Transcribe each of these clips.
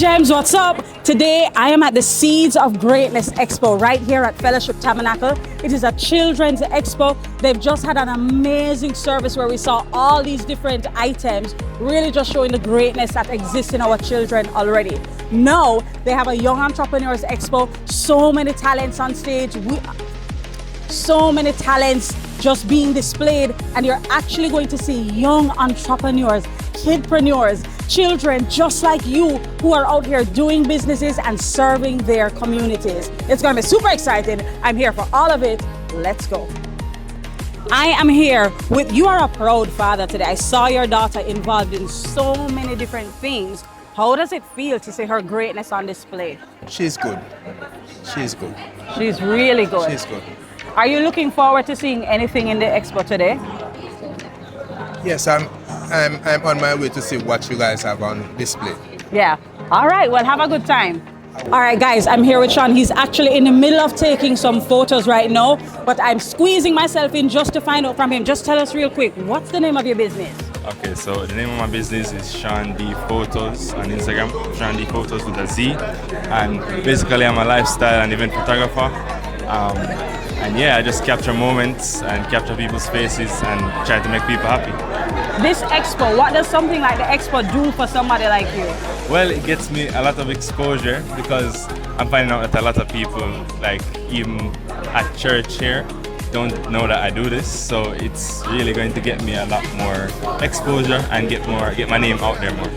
Gems, what's up? Today I am at the Seeds of Greatness Expo right here at Fellowship Tabernacle. It is a children's expo. They've just had an amazing service where we saw all these different items, really just showing the greatness that exists in our children already. Now they have a Young Entrepreneurs Expo, so many talents on stage, so many talents just being displayed, and you're actually going to see young entrepreneurs, kidpreneurs, children just like you who are out here doing businesses and serving their communities. It's going to be super exciting. I'm here for all of it. Let's go. I am here with, you are a proud father today. I saw your daughter involved in so many different things. How does it feel to see her greatness on display? She's good. She's good. She's really good. She's good. Are you looking forward to seeing anything in the expo today? Yes, I'm on my way to see what you guys have on display. Yeah. All right. Well, have a good time. All right, guys, I'm here with Sean. He's actually in the middle of taking some photos right now, but I'm squeezing myself in just to find out from him. Just tell us real quick, what's the name of your business? Okay, so the name of my business is Sean D Photos on Instagram, Sean D Photos with a Z. And basically I'm a lifestyle and event photographer. And yeah, I just capture moments and capture people's faces and try to make people happy. This expo, what does something like the expo do for somebody like you? Well, it gets me a lot of exposure because I'm finding out that a lot of people, like even at church here, don't know that I do this. So it's really going to get me a lot more exposure and get my name out there more.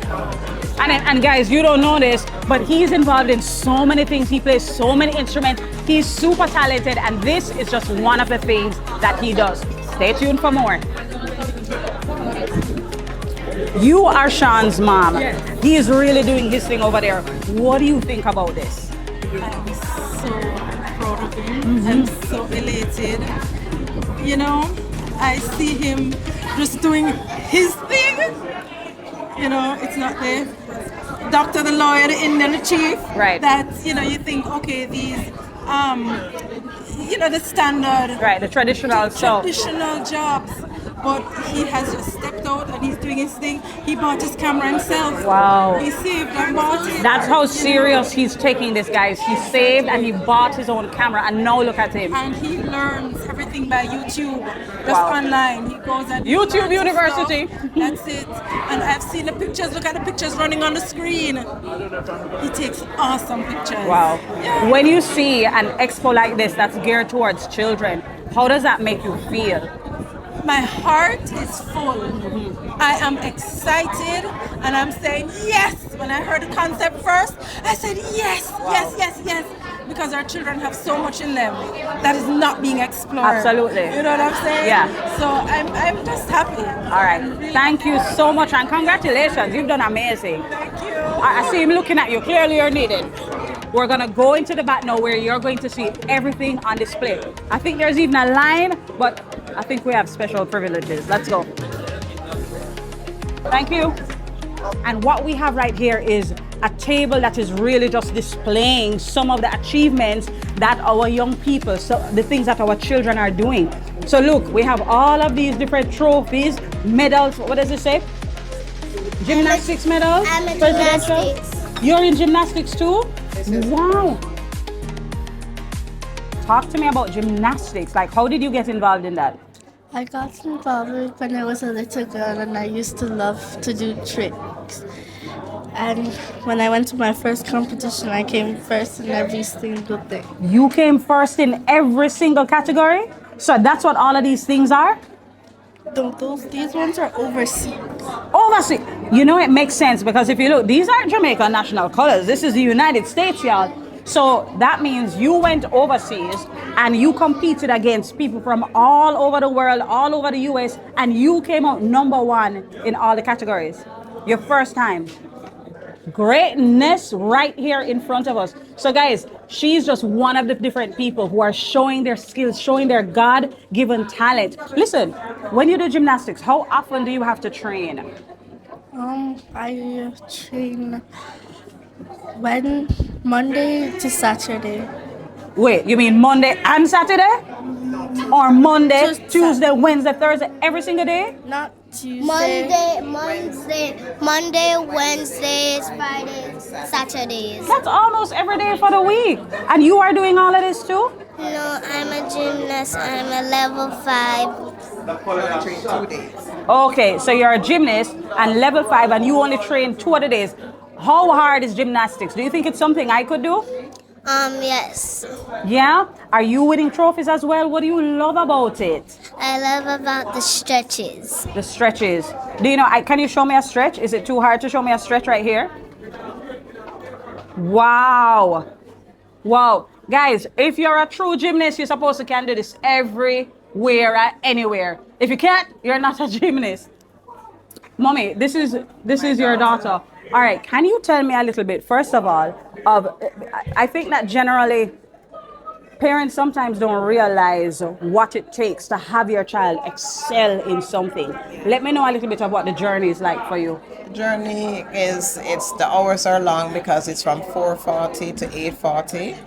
And guys, you don't know this, but he's involved in so many things. He plays so many instruments. He's super talented, and this is just one of the things that he does. Stay tuned for more. You are Sean's mom. Yes. He is really doing his thing over there. What do you think about this? I'm so proud of him. I'm so elated. You know, I see him just doing his thing. You know, it's not the doctor, the lawyer, the Indian, the chief. Right. That, you know, you think, okay, these, you know, the standard. Right, the traditional jobs. But he has just stepped out and he's doing his thing. He bought his camera himself. Wow. He saved and bought it. That's how serious he's taking this, guys. He saved and he bought his own camera, and now look at him. And he learns everything by YouTube, just online. He goes and YouTube University. That's it. And I've seen the pictures. Look at the pictures running on the screen. He takes awesome pictures. Wow. Yeah. When you see an expo like this that's geared towards children, how does that make you feel? My heart is full. I am excited and I'm saying yes. When I heard the concept first, I said yes, yes. Because our children have so much in them that is not being explored. Absolutely. You know what I'm saying? Yeah. So I'm just happy. All right. Really Thank you so much and congratulations. You've done amazing. Thank you. I see him looking at you. Clearly you're needed. We're going to go into the back now where you're going to see everything on display. I think there's even a line, but I think we have special privileges. Let's go. Thank you. And what we have right here is a table that is really just displaying some of the achievements that our young people, so the things that our children are doing. So look, we have all of these different trophies, medals. What does it say? Gymnastics medals? I'm in gymnastics. You're in gymnastics too? Wow. Talk to me about gymnastics. Like, how did you get involved in that? I got involved when I was a little girl and I used to love to do tricks. And when I went to my first competition, I came first in every single thing. You came first in every single category? So that's what all of these things are? These ones are overseas. Overseas. You know, it makes sense because if you look, these aren't Jamaican national colors. This is the United States, y'all. So that means you went overseas and you competed against people from all over the world, all over the US, and you came out #1 in all the categories. Your first time. Greatness right here in front of us. So guys, she's just one of the different people who are showing their skills, showing their God-given talent. Listen, when you do gymnastics, how often do you have to train? I train Monday to Saturday. Wait, you mean Monday and Saturday? Or Monday, Just Tuesday, Wednesday, Thursday, every single day? Not Tuesday. Monday, Wednesdays, Fridays, Saturdays. That's almost every day for the week. And you are doing all of this too? No, I'm a gymnast. I'm a level 5. Train 2 days. Okay, so you're a gymnast and level 5 and you only train 2 other days. How hard is gymnastics? Do you think it's something I could do? Yes. Yeah? Are you winning trophies as well? What do you love about it? I love about the stretches. The stretches. Do you know, can you show me a stretch? Is it too hard to show me a stretch right here? Wow. Wow. Guys, if you're a true gymnast, you're supposed to can do this everywhere and anywhere. If you can't, you're not a gymnast. Mommy, this is your daughter. All right, can you tell me a little bit, first of all, I think that generally parents sometimes don't realize what it takes to have your child excel in something. Let me know a little bit of what the journey is like for you. The journey the hours are long because it's from 4:40 to 8:40,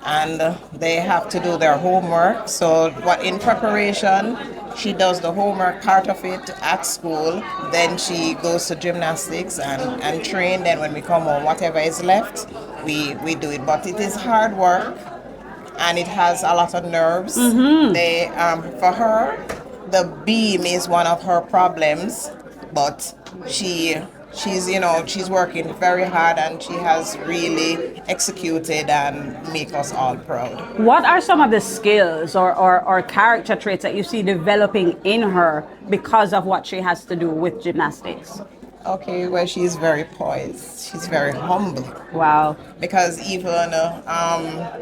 and they have to do their homework. So in preparation, she does the homework part of it at school, then she goes to gymnastics and train. Then when we come home, whatever is left, we do it. But it is hard work and it has a lot of nerves. For her, the beam is one of her problems, but she's working very hard and she has really executed and make us all proud. What are some of the skills or character traits that you see developing in her because of what she has to do with gymnastics? Okay, well, she's very poised. She's very humble. Wow. Because even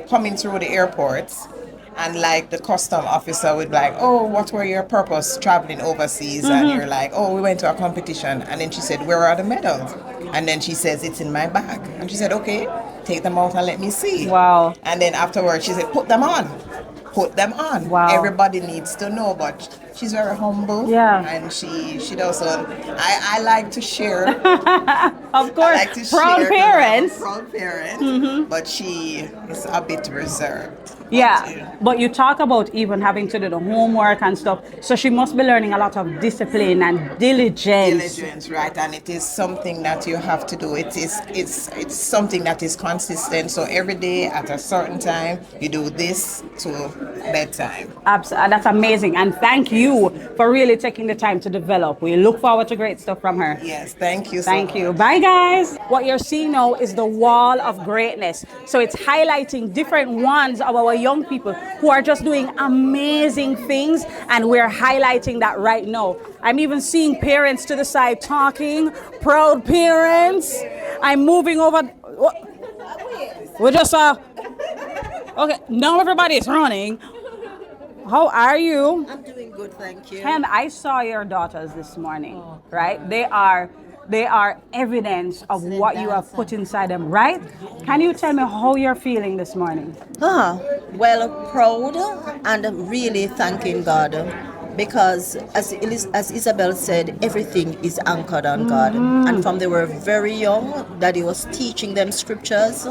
coming through the airports, and like the custom officer would be like, oh, what were your purpose traveling overseas? And you're like, oh, we went to a competition. And then she said, where are the medals? And then she says, it's in my bag. And she said, okay, take them out and let me see. Wow. And then afterwards she said, put them on. Put them on. Wow. Everybody needs to know, but she's very humble. Yeah. And she doesn't. I like to share. Of course, I like to proud share, parents. Proud parent, but she is a bit reserved. Yeah, but you talk about even having to do the homework and stuff. So she must be learning a lot of discipline and diligence. Diligence, right? And it is something that you have to do. It's something that is consistent. So every day at a certain time, you do this to bedtime. Absolutely, that's amazing. And thank you for really taking the time to develop. We look forward to great stuff from her. Yes, thank you. Thank you. Bye, guys. What you're seeing now is the wall of greatness. So it's highlighting different ones of our young people who are just doing amazing things, and we're highlighting that right now. I'm even seeing parents to the side talking, proud parents. I'm moving over. We're just okay, now everybody is running. How are you? I'm doing good, thank you. And I saw your daughters this morning, right? They are evidence of what you have put inside them, right? Can you tell me how you're feeling this morning? Well, proud and really thanking God, because as Isabel said, everything is anchored on God. And from they were very young, Daddy was teaching them scriptures,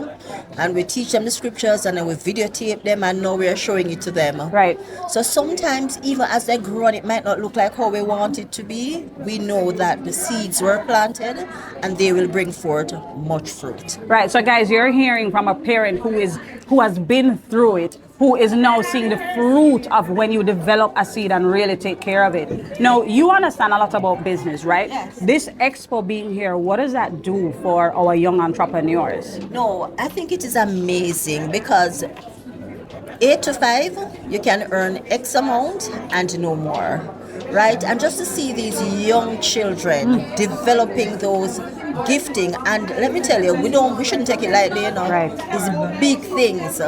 and we teach them the scriptures and then we videotape them, and now we are showing it to them. Right. So sometimes even as they grow on, it might not look like how we want it to be. We know that the seeds were planted and they will bring forth much fruit. Right. So guys, you're hearing from a parent who has been through it, who is now seeing the fruit of when you develop a seed and really take care of it. Now, you understand a lot about business, right? Yes. This expo being here, what does that do for our young entrepreneurs? No, I think it is amazing because 8 to 5, you can earn X amount and no more, right? And just to see these young children developing those gifting, and let me tell you, we shouldn't take it lightly, you know. Right. It's big things.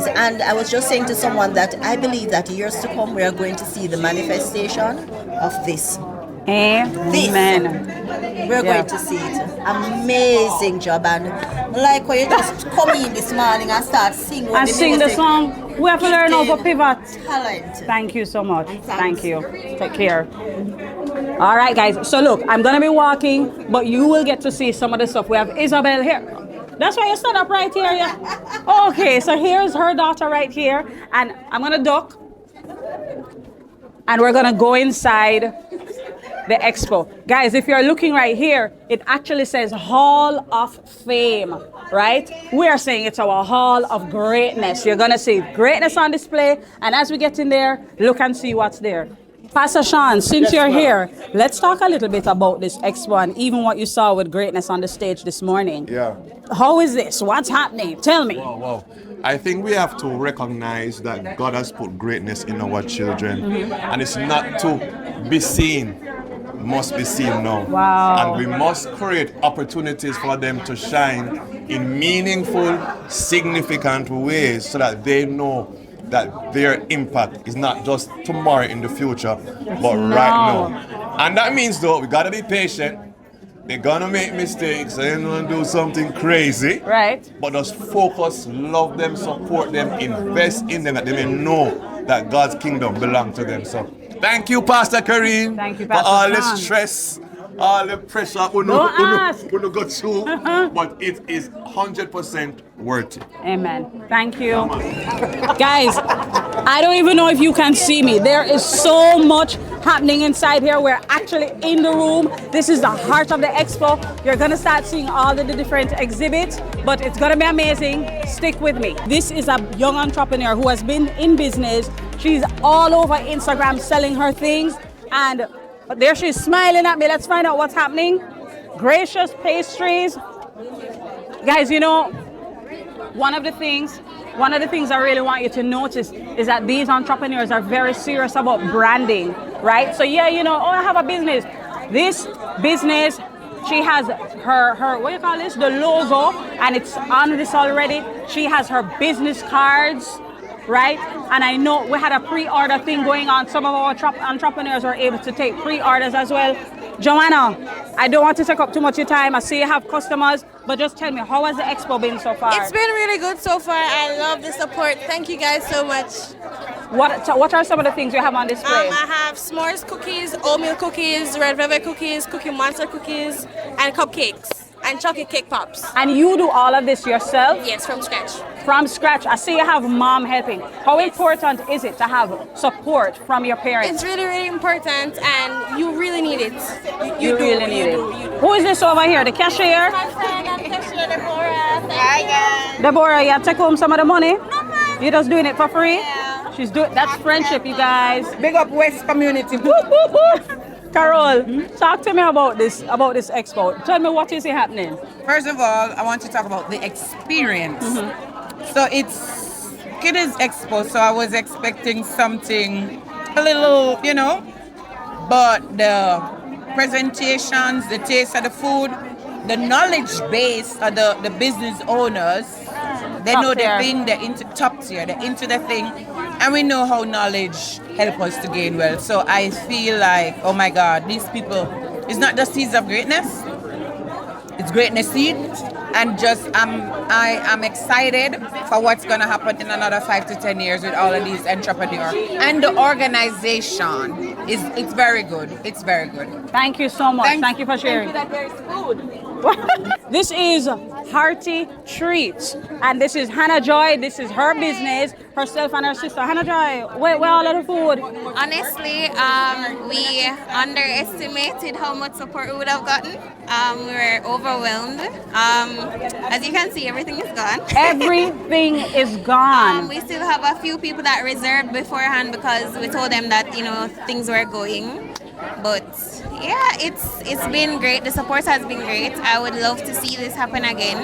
And I was just saying to someone that I believe that years to come we are going to see the manifestation of this. Amen. We're going to see it. Amazing job. And like when you just come in this morning and start singing. And sing the song. We have to learn how to pivot. Talent. Thank you so much. Thank you. Take care. All right, guys. So look, I'm going to be walking, but you will get to see some of the stuff. We have Isabel here. That's why you stand up right here, yeah? Okay, so here's her daughter right here, and I'm gonna duck. and we're gonna go inside the expo. Guys, if you're looking right here, it actually says Hall of Fame, right? We are saying it's our Hall of Greatness. You're gonna see greatness on display, and as we get in there, look and see what's there. Pastor Sean, since you're here, let's talk a little bit about this expo and even what you saw with greatness on the stage this morning. Yeah. How is this? What's happening? Tell me. Wow. I think we have to recognize that God has put greatness in our children, and it's not to be seen, must be seen now. Wow. And we must create opportunities for them to shine in meaningful, significant ways so that they know that their impact is not just tomorrow in the future, but right now. And that means though, we gotta be patient. They're gonna make mistakes, they're gonna do something crazy. Right. But just focus, love them, support them, invest in them, that they may know that God's kingdom belongs to them. So thank you, Pastor Kareem, Thank you, for Pastor all Sean. the stress, all the pressure we go through, but it is 100% worth it. Amen. Thank you. Guys, I don't even know if you can see me. There is so much happening inside here. We're actually in the room. This is the heart of the expo. You're going to start seeing all the different exhibits, but it's going to be amazing. Stick with me. This is a young entrepreneur who has been in business. She's all over Instagram selling her things, and there she's smiling at me. Let's find out what's happening. Gracious Pastries. Guys, you know, one of the things I really want you to notice is that these entrepreneurs are very serious about branding, right? So yeah, you know, I have a business. This business, she has her what do you call this? The logo, and it's on this already. She has her business cards, right? And I know we had a pre-order thing going on. Some of our entrepreneurs were able to take pre-orders as well. Joanna, I don't want to take up too much of your time. I see you have customers, but just tell me, how has the expo been so far? It's been really good so far. I love the support. Thank you guys so much. What are some of the things you have on display? I have s'mores cookies, oatmeal cookies, red velvet cookies, Cookie Monster cookies, and cupcakes, and chocolate cake pops. And you do all of this yourself? Yes, from scratch. From scratch. I see you have mom helping. How important is it to have support from your parents? It's really, really important, and you really need it. You really need it. Who is this over here? The cashier? My friend and cashier, Deborah. Hi, guys. Deborah, you take home some of the money? No, You're just doing it for free? Yeah. She's doing. That's friendship, you guys. Big up West community. Carol, talk to me about this expo. Tell me what is happening. First of all, I want to talk about the experience. So it's Kiddies Expo, so I was expecting something a little, you know, but the presentations, the taste of the food, the knowledge base of the business owners, they know the thing, they're into top tier, they're into the thing, and we know how knowledge helps us to gain wealth. So I feel like, oh my God, these people, it's not just Seeds of Greatness, it's Greatness Seed, and just I'm excited for what's gonna happen in another 5 to 10 years with all of these entrepreneurs. And the organization it's very good. It's very good. Thank you so much. Thank you for sharing. Thank you that there's food. This is Hearty Treats, and this is Hannah Joy. This is her business, herself and her sister. Hannah Joy, where all of the food? Honestly, we underestimated how much support we would have gotten. We were overwhelmed. As you can see, everything is gone. Everything is gone. We still have a few people that reserved beforehand because we told them that things were going. But yeah, it's been great. The support has been great. I would love to see this happen again.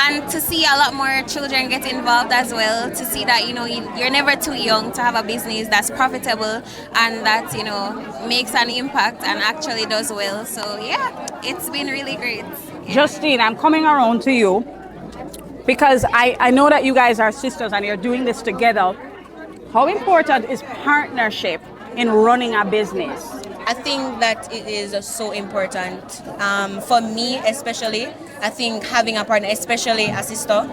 And to see a lot more children get involved as well, to see that you're never too young to have a business that's profitable and that makes an impact and actually does well. So yeah, it's been really great. Yeah. Justine, I'm coming around to you because I know that you guys are sisters and you're doing this together. How important is partnership in running a business? I think that it is so important. For me especially, I think having a partner, especially a sister,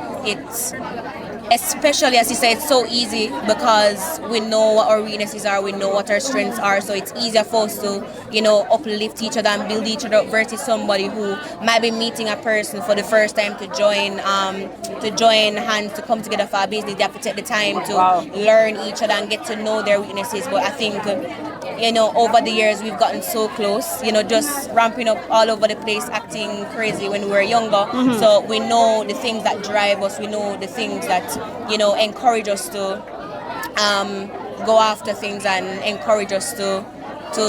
especially as you said, it's so easy because we know what our weaknesses are, we know what our strengths are, so it's easier for us to, uplift each other and build each other up versus somebody who might be meeting a person for the first time to join hands to come together for a business. They have to take the time to learn each other and get to know their weaknesses. But I think over the years we've gotten so close, just ramping up all over the place, acting crazy when we were younger. So we know the things that drive us, we know the things that, encourage us to go after things and encourage us to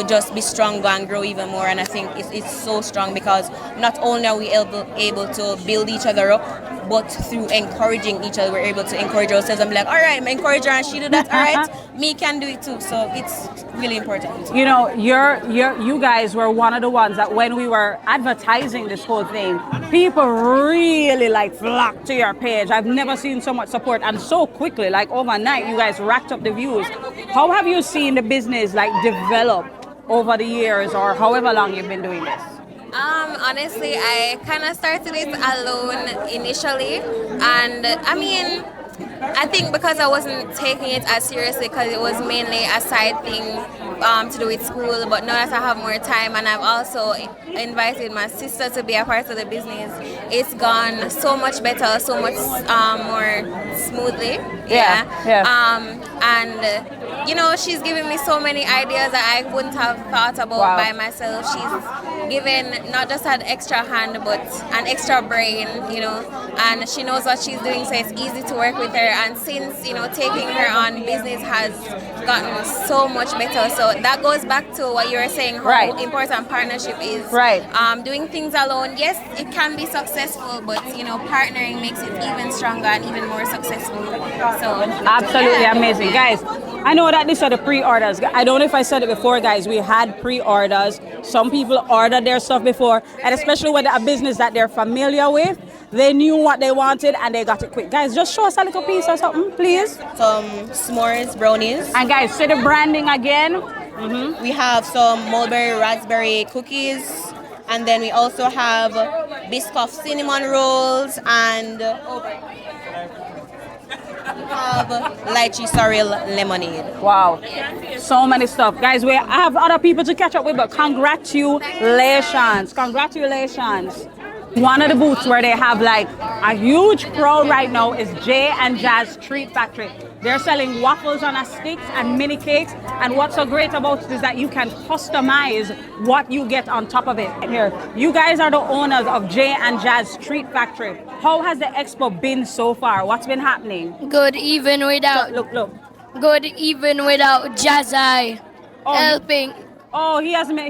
just be stronger and grow even more. And I think it's so strong because not only are we able to build each other up, but through encouraging each other, we're able to encourage ourselves and be like, all right, I'm encourage her and she do that, all right, me can do it too. So it's really important. You guys were one of the ones that when we were advertising this whole thing, people really flocked to your page. I've never seen so much support and so quickly, overnight, you guys racked up the views. How have you seen the business develop over the years or however long you've been doing this? Honestly, I kind of started it alone initially, and I think because I wasn't taking it as seriously because it was mainly a side thing to do with school, but now that I have more time and I've also invited my sister to be a part of the business, it's gone so much better, so much more smoothly. And she's giving me so many ideas that I wouldn't have thought about by myself. She's given not just an extra hand but an extra brain, and she knows what she's doing, so it's easy to work with her. And since taking her on, business has gotten so much better. So that goes back to what you were saying, how important partnership is. Doing things alone, yes, it can be successful, but partnering makes it even stronger and even more successful. So absolutely amazing, guys. I know that these are the pre-orders. I don't know if I said it before, guys. We had pre-orders. Some people ordered their stuff before, and especially with a business that they're familiar with, they knew what they wanted and they got it quick. Guys, just show us a little piece or something, please. Some s'mores, brownies. And guys, see the branding again. We have some mulberry raspberry cookies, and then we also have Biscoff cinnamon rolls and have lychee sorrel lemonade. Wow, so many stuff, guys. I have other people to catch up with, but congratulations. One of the booths where they have a huge crowd right now is Jay and Jazz Treat Factory. They're selling waffles on a sticks and mini cakes, and what's so great about it is that you can customize what you get on top of it. Here, you guys are the owners of Jay and Jazz Treat Factory. How has the expo been so far? What's been happening? Good, even without. Look. Good, even without Jazai helping.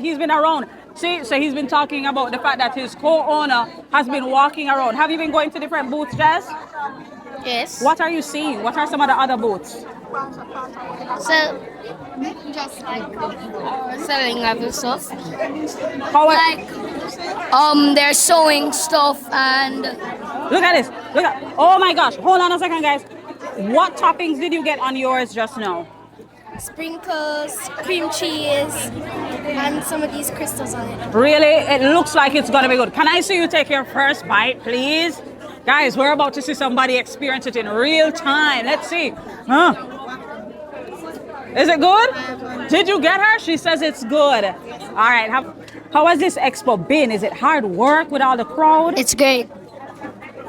He's been around. See, so he's been talking about the fact that his co-owner has been walking around. Have you been going to different booths, Jazz? Yes. What are you seeing? What are some of the other booths? So, just selling other stuff. They're sewing stuff and. Look at this. Oh my gosh. Hold on a second, guys. What toppings did you get on yours just now? Sprinkles, cream cheese, and some of these crystals on it. Really? It looks like it's gonna be good. Can I see you take your first bite, please? Guys, we're about to see somebody experience it in real time. Let's see. Is it good? Did you get her? She says it's good. All right. How has this expo been? Is it hard work with all the crowd? It's great.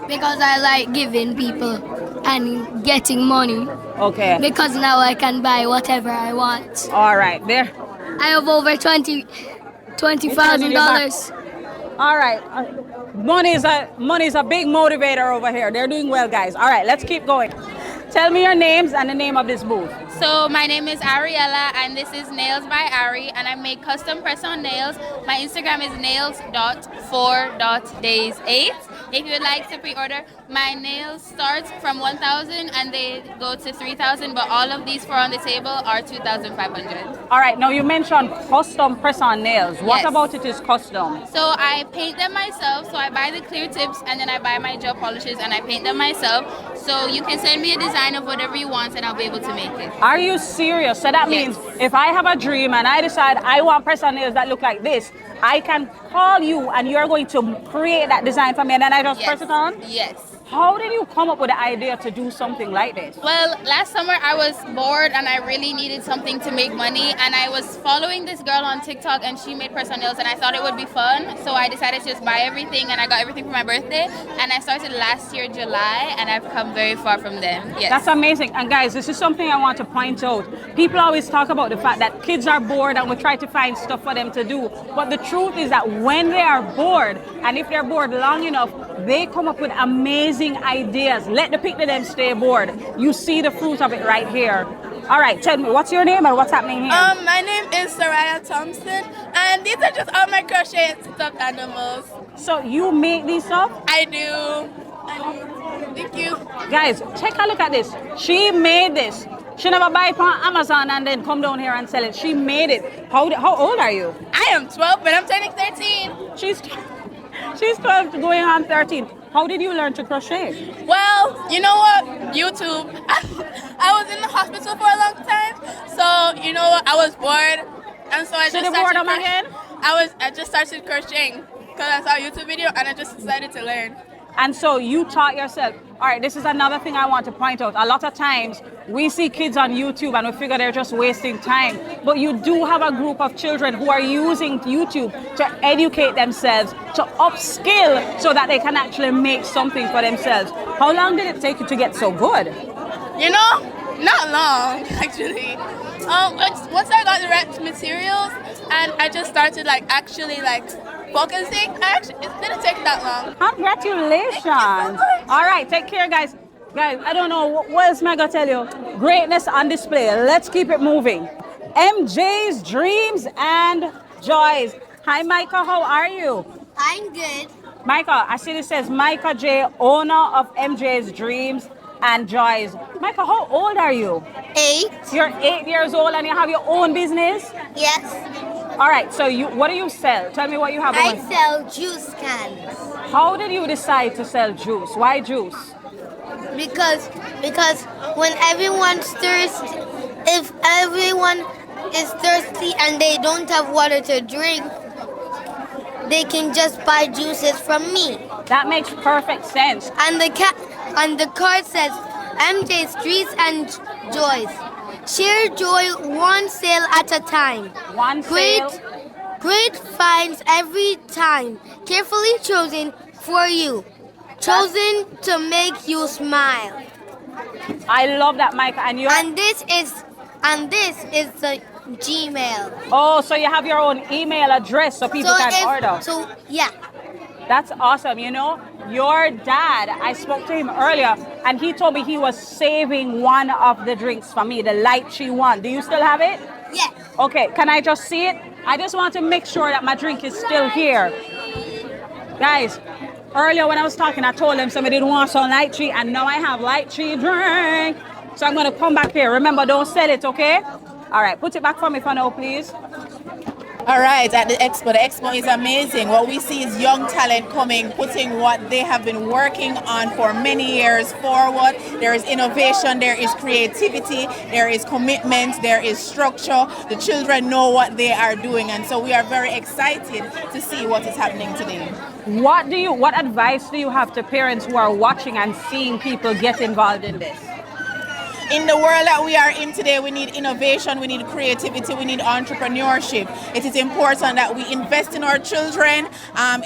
Because I like giving people and getting money. Okay. Because now I can buy whatever I want. All right, there. I have over $20,000. All right. Money is a big motivator over here. They're doing well, guys. All right, let's keep going. Tell me your names and the name of this booth. So my name is Ariella and this is Nails by Ari and I make custom press-on nails. My Instagram is nails.4.days8. If you would like to pre-order, my nails start from 1,000 and they go to 3,000, but all of these four on the table are 2,500. All right, now you mentioned custom press-on nails. What about it is custom? So I paint them myself. So I buy the clear tips and then I buy my gel polishes and I paint them myself. So you can send me a design of whatever you want and I'll be able to make it. Are you serious? So that means if I have a dream and I decide I want press-on nails that look like this, I can call you and you're going to create that design for me and then I just press it on? Yes. How did you come up with the idea to do something like this? Well, last summer I was bored and I really needed something to make money, and I was following this girl on TikTok and she made personal nails and I thought it would be fun, so I decided to just buy everything and I got everything for my birthday, and I started last year July and I've come very far from then. Yes. That's amazing. And guys, this is something I want to point out. People always talk about the fact that kids are bored and we try to find stuff for them to do, but the truth is that when they are bored, and if they're bored long enough, they come up with amazing ideas. Let the picnic them stay bored. You see the fruit of it right here. All right, tell me, what's your name and what's happening here? My name is Soraya Thompson, and these are just all my crochet and stuffed animals. So you make these stuff? I do. Thank you. Guys, take a look at this. She made this. She never buy it on Amazon and then come down here and sell it. She made it. How old are you? I am 12, but I'm turning 13. She's 12 going on 13. How did you learn to crochet? Well, you know what? YouTube. I was in the hospital for a long time, so you know what? I was bored, and so I just started again. I just started crocheting because I saw a YouTube video and I just decided to learn. And so you taught yourself. All right, this is another thing I want to point out. A lot of times we see kids on YouTube and we figure they're just wasting time. But you do have a group of children who are using YouTube to educate themselves, to upskill so that they can actually make something for themselves. How long did it take you to get so good? You know, not long actually. Once I got the right materials and I just started actually focusing, it didn't take that long. Congratulations. All right, take care, guys. Guys, I don't know what else am I gonna tell you. Greatness on display. Let's keep it moving. MJ's Dreams and Joys. Hi, Micah. How are you? I'm good. Micah, I see this says Micah J, owner of MJ's Dreams and Joys. Micah, how old are you? 8. You're 8 years old and you have your own business? Yes. All right, so what do you sell? Tell me what you have I on. sell juice cans. How did you decide to sell juice? Why juice? Because when everyone's thirsty, if everyone is thirsty and they don't have water to drink, they can just buy juices from me. That makes perfect sense. And the card says MJ's Streets and Joys. Share joy one sale at a time. One sale. Great finds every time. Carefully chosen for you. Chosen to make you smile. I love that, Micah. And this is the Gmail. Oh, so you have your own email address so people can order. So yeah. That's awesome. You know, your dad, I spoke to him earlier and he told me he was saving one of the drinks for me, the lychee one. Do you still have it? Yes. Okay, can I just see it? I just want to make sure that my drink is still here. Guys, earlier when I was talking, I told him somebody didn't want some lychee and now I have lychee drink. So I'm going to come back here. Remember, don't sell it, okay? All right, put it back for me for now, please. All right, at the expo is amazing. What we see is young talent coming, putting what they have been working on for many years forward. There is innovation, there is creativity, there is commitment, there is structure. The children know what they are doing, and so we are very excited to see what is happening today. What advice do you have to parents who are watching and seeing people get involved in this? In the world that we are in today, we need innovation, we need creativity, we need entrepreneurship. It is important that we invest in our children,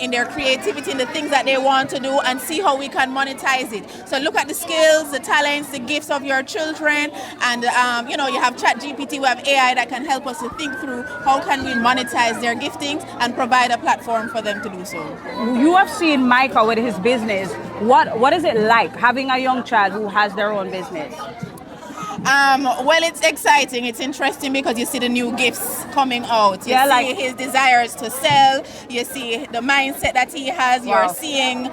in their creativity, in the things that they want to do, and see how we can monetize it. So look at the skills, the talents, the gifts of your children, and you have ChatGPT, we have AI that can help us to think through how can we monetize their giftings and provide a platform for them to do so. You have seen Micah with his business. What is it like having a young child who has their own business? Well, it's exciting. It's interesting because you see the new gifts coming out. You see his desires to sell. You see the mindset that he has. Wow. You're seeing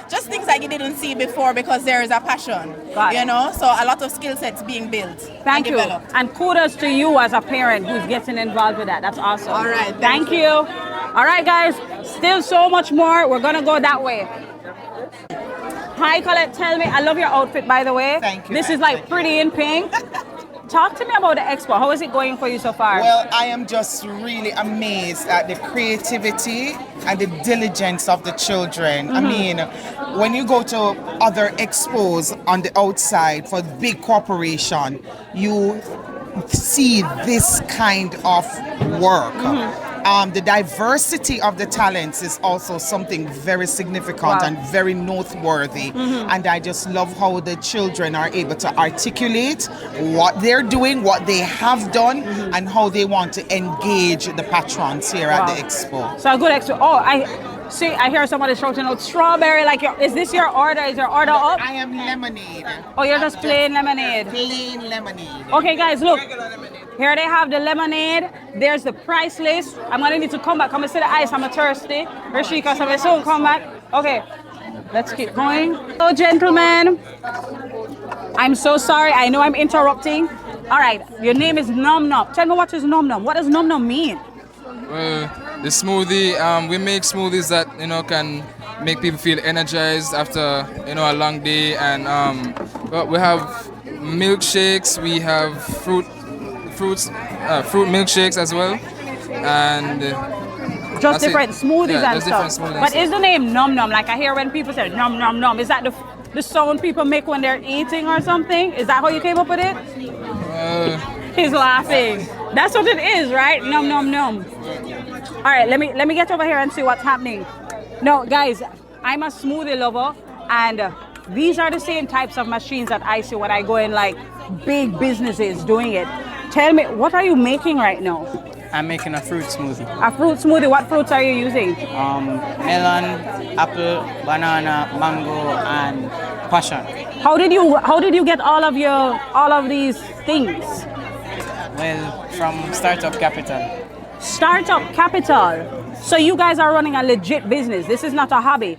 just things that you didn't see before because there is a passion. So a lot of skill sets being built. Thank you. Developed. And kudos to you as a parent who's getting involved with that. That's awesome. All right. Thank you. All right, guys. Still so much more. We're going to go that way. Hi, Colette. Tell me, I love your outfit, by the way. Thank you. This is like pretty in pink. talk to me about the expo. How is it going for you so far? Well, I am just really amazed at the creativity and the diligence of the children. I mean, when you go to other expos on the outside for big corporation, you see this kind of work. The diversity of the talents is also something very significant and very noteworthy. And I just love how the children are able to articulate what they're doing, what they have done, and how they want to engage the patrons here at the expo. So a good expo. Oh, I hear somebody shouting out strawberry. Like, is this your order? Is your order up? I am lemonade. Oh, you're just plain lemonade. Plain lemonade. Okay, guys, look. Here they have the lemonade. There's the price list. I'm gonna need to come back. Come and see the ice. I'm thirsty. Rashika, so I soon come back. Okay, let's keep going. Hello, gentlemen. I'm so sorry. I know I'm interrupting. All right, your name is Num Num. Tell me, what is Num Num? What does Num Num mean? Well, the smoothie, we make smoothies that, can make people feel energized after, a long day. And but we have milkshakes, we have fruit milkshakes as well. And just different smoothies and different stuff. smoothies. But is the name Num Num? Like I hear when people say Num Num Num. Is that the sound people make when they're eating or something? Is that how you came up with it? He's laughing. That's what it is, right? Num Num Num. All right, let me get over here and see what's happening. No, guys, I'm a smoothie lover, and these are the same types of machines that I see when I go in like big businesses doing it. Tell me, what are you making right now? I'm making a fruit smoothie. A fruit smoothie. What fruits are you using? Melon, apple, banana, mango, and passion. How did you get all of these things? Well, from Startup Capital. Startup Capital. So you guys are running a legit business. This is not a hobby.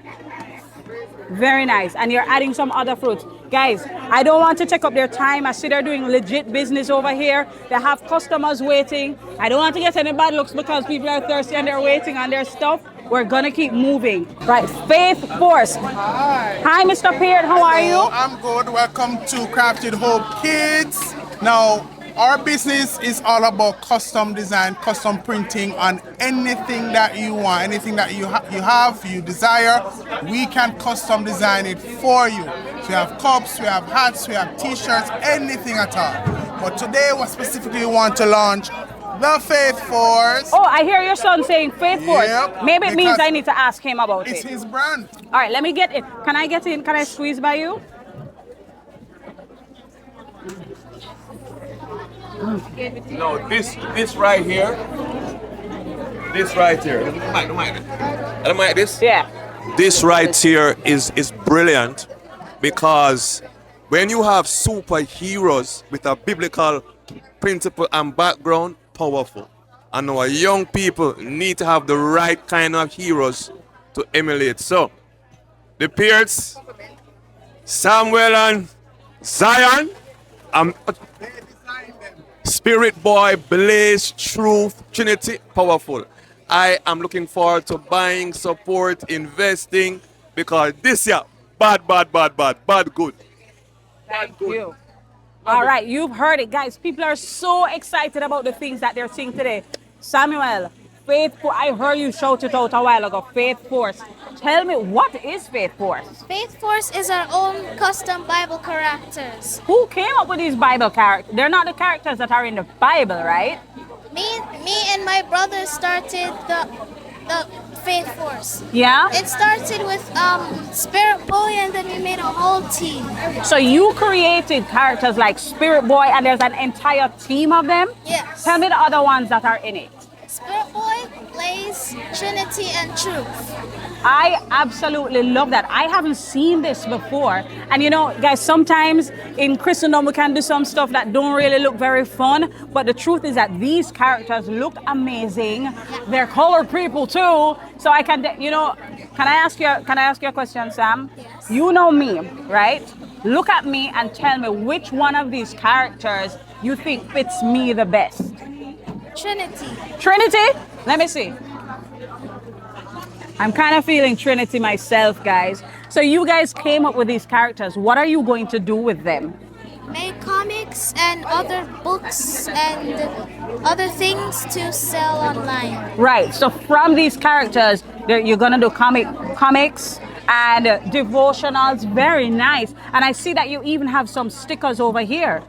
Very nice. And you're adding some other fruits. Guys, I don't want to take up their time. I see they're doing legit business over here. They have customers waiting. I don't want to get any bad looks because people are thirsty and they're waiting on their stuff. We're gonna keep moving. Right, Faith Force. Hi, Mr. Peart, how are you? I'm good. Welcome to Crafted Hope Kids. Now, our business is all about custom design, custom printing on anything that you want, anything that you desire. We can custom design it for you. So we have cups, we have hats, we have t-shirts, anything at all. But today we specifically want to launch the Faith Force. Oh, I hear your son saying Faith Force. Yep, maybe it means I need to ask him about it. It's his brand. All right, let me get it. Can I get in? Can I squeeze by you? No, this right here. This right here. I don't mind this. Yeah. This right here is brilliant because when you have superheroes with a biblical principle and background, powerful. And our young people need to have the right kind of heroes to emulate. So, the Pearts, Samuel and Zion, Spirit Boy, Blaze, Truth, Trinity, powerful. I am looking forward to buying, support, investing, because this year, bad, good. Thank you. All right, you've heard it, guys. People are so excited about the things that they're seeing today. Samuel, Faith Force, I heard you shout it out a while ago, Faith Force. Tell me, what is Faith Force? Faith Force is our own custom Bible characters. Who came up with these Bible characters? They're not the characters that are in the Bible, right? Me and my brother started the Faith Force. Yeah? It started with Spirit Boy, and then we made a whole team. So you created characters like Spirit Boy, and there's an entire team of them? Yes. Tell me the other ones that are in it. Spirit Boy, Blaze, Trinity, and Truth. I absolutely love that. I haven't seen this before. And you know, guys, sometimes in Christendom we can do some stuff that don't really look very fun. But the truth is that these characters look amazing. They're colored people too. So I can, you know, can I ask you a question, Sam? Yes. You know me, right? Look at me and tell me which one of these characters you think fits me the best. Trinity. Trinity? Let me see. I'm kind of feeling Trinity myself, guys. So you guys came up with these characters. What are you going to do with them? Make comics comics and other books and other things to sell online. Right. So from these characters, you're gonna do comics and devotionals. Very nice. And I see that you even have some stickers over here.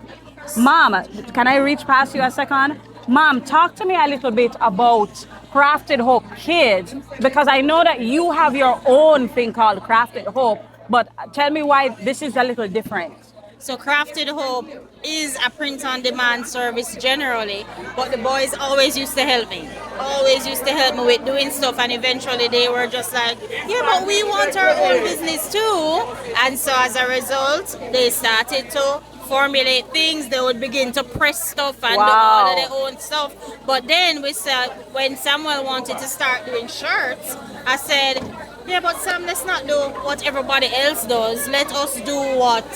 Mom, can I reach past you a second? Mom, talk to me a little bit about Crafted Hope Kids, because I know that you have your own thing called Crafted Hope, but tell me why this is a little different. So Crafted Hope is a print-on-demand service generally, but the boys always used to help me. Always used to help me with doing stuff, and eventually they were just like, yeah, but we want our own business too. And so as a result, they started to formulate things. They would begin to press stuff and do all of their own stuff. But then we said, when Samuel wanted to start doing shirts, I said, yeah, but Sam, let's not do what everybody else does. Let us do what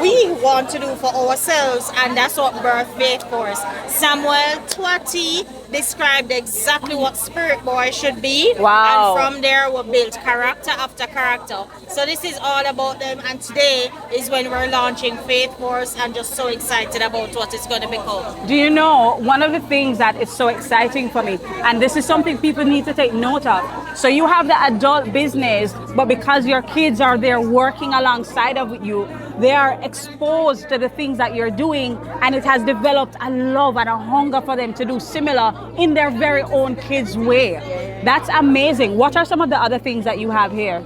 we want to do for ourselves, and that's what birthed Faith Force. Samuel Twati described exactly what Spirit Boy should be. Wow. And from there we built character after character. So this is all about them, and today is when we're launching Faith Force. I'm just so excited about what it's going to become. Do you know, one of the things that is so exciting for me, and this is something people need to take note of. So you have the adult business, but because your kids are there working alongside of you, they are exposed to the things that you're doing, and it has developed a love and a hunger for them to do similar in their very own kids' way. That's amazing. What are some of the other things that you have here?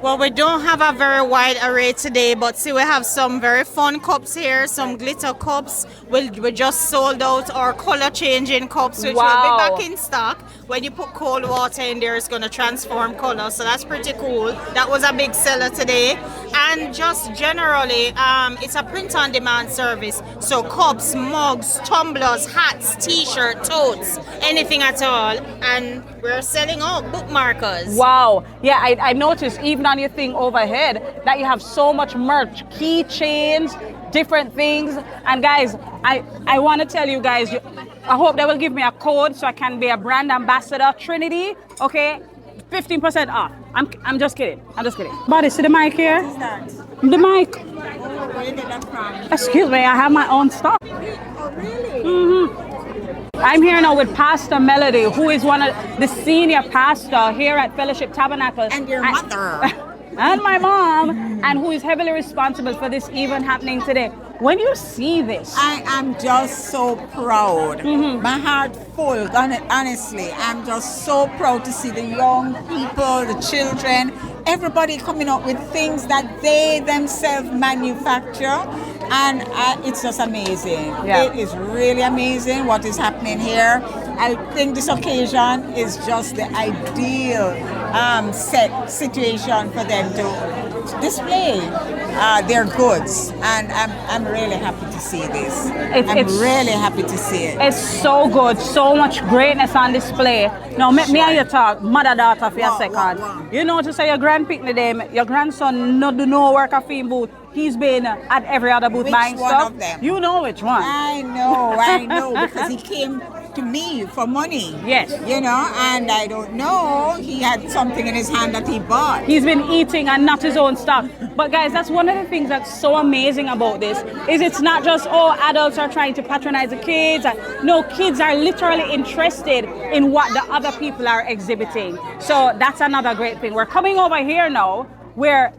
Well, we don't have a very wide array today, but see, we have some very fun cups here, some glitter cups. We just sold out our color changing cups, which will be back in stock. When you put cold water in there, it's going to transform color, so that's pretty cool. That was a big seller today. And just generally, it's a print-on-demand service. So cups, mugs, tumblers, hats, t-shirt, totes, anything at all. And we're selling out bookmarkers. Wow. Yeah, I noticed even on your thing overhead that you have so much merch, keychains, different things. And guys, I want to tell you guys, I hope they will give me a code so I can be a brand ambassador. Trinity, okay? 15% off. I'm just kidding. I'm just kidding. Buddy, see the mic here? The mic. Where you get that from? Excuse me, I have my own stuff. Oh, really? Mm-hmm. I'm here now with Pastor Melody, who is one of the senior pastor here at Fellowship Tabernacle. And your mother. And my mom, and who is heavily responsible for this event happening today. When you see this, I am just so proud. Mm-hmm. My heart full, honestly. I'm just so proud to see the young people, the children, everybody coming up with things that they themselves manufacture. And it's just amazing. Yeah. It is really amazing what is happening here. I think this occasion is just the ideal situation for them to display their goods, and I'm really happy to see this. I'm really happy to see it. It's so good, so much greatness on display. Now, me and you talk, mother-daughter for a second. You know to say your grandpicnic, your grandson no do no work at film booth. He's been at every other booth buying stuff. Which one of them? You know which one. I know, because he came to me for money. Yes. You know, and I don't know, he had something in his hand that he bought. He's been eating and not his own stuff. But guys, that's one of the things that's so amazing about this, is it's not just, oh, adults are trying to patronize the kids. No, kids are literally interested in what the other people are exhibiting. So that's another great thing. We're coming over here now, where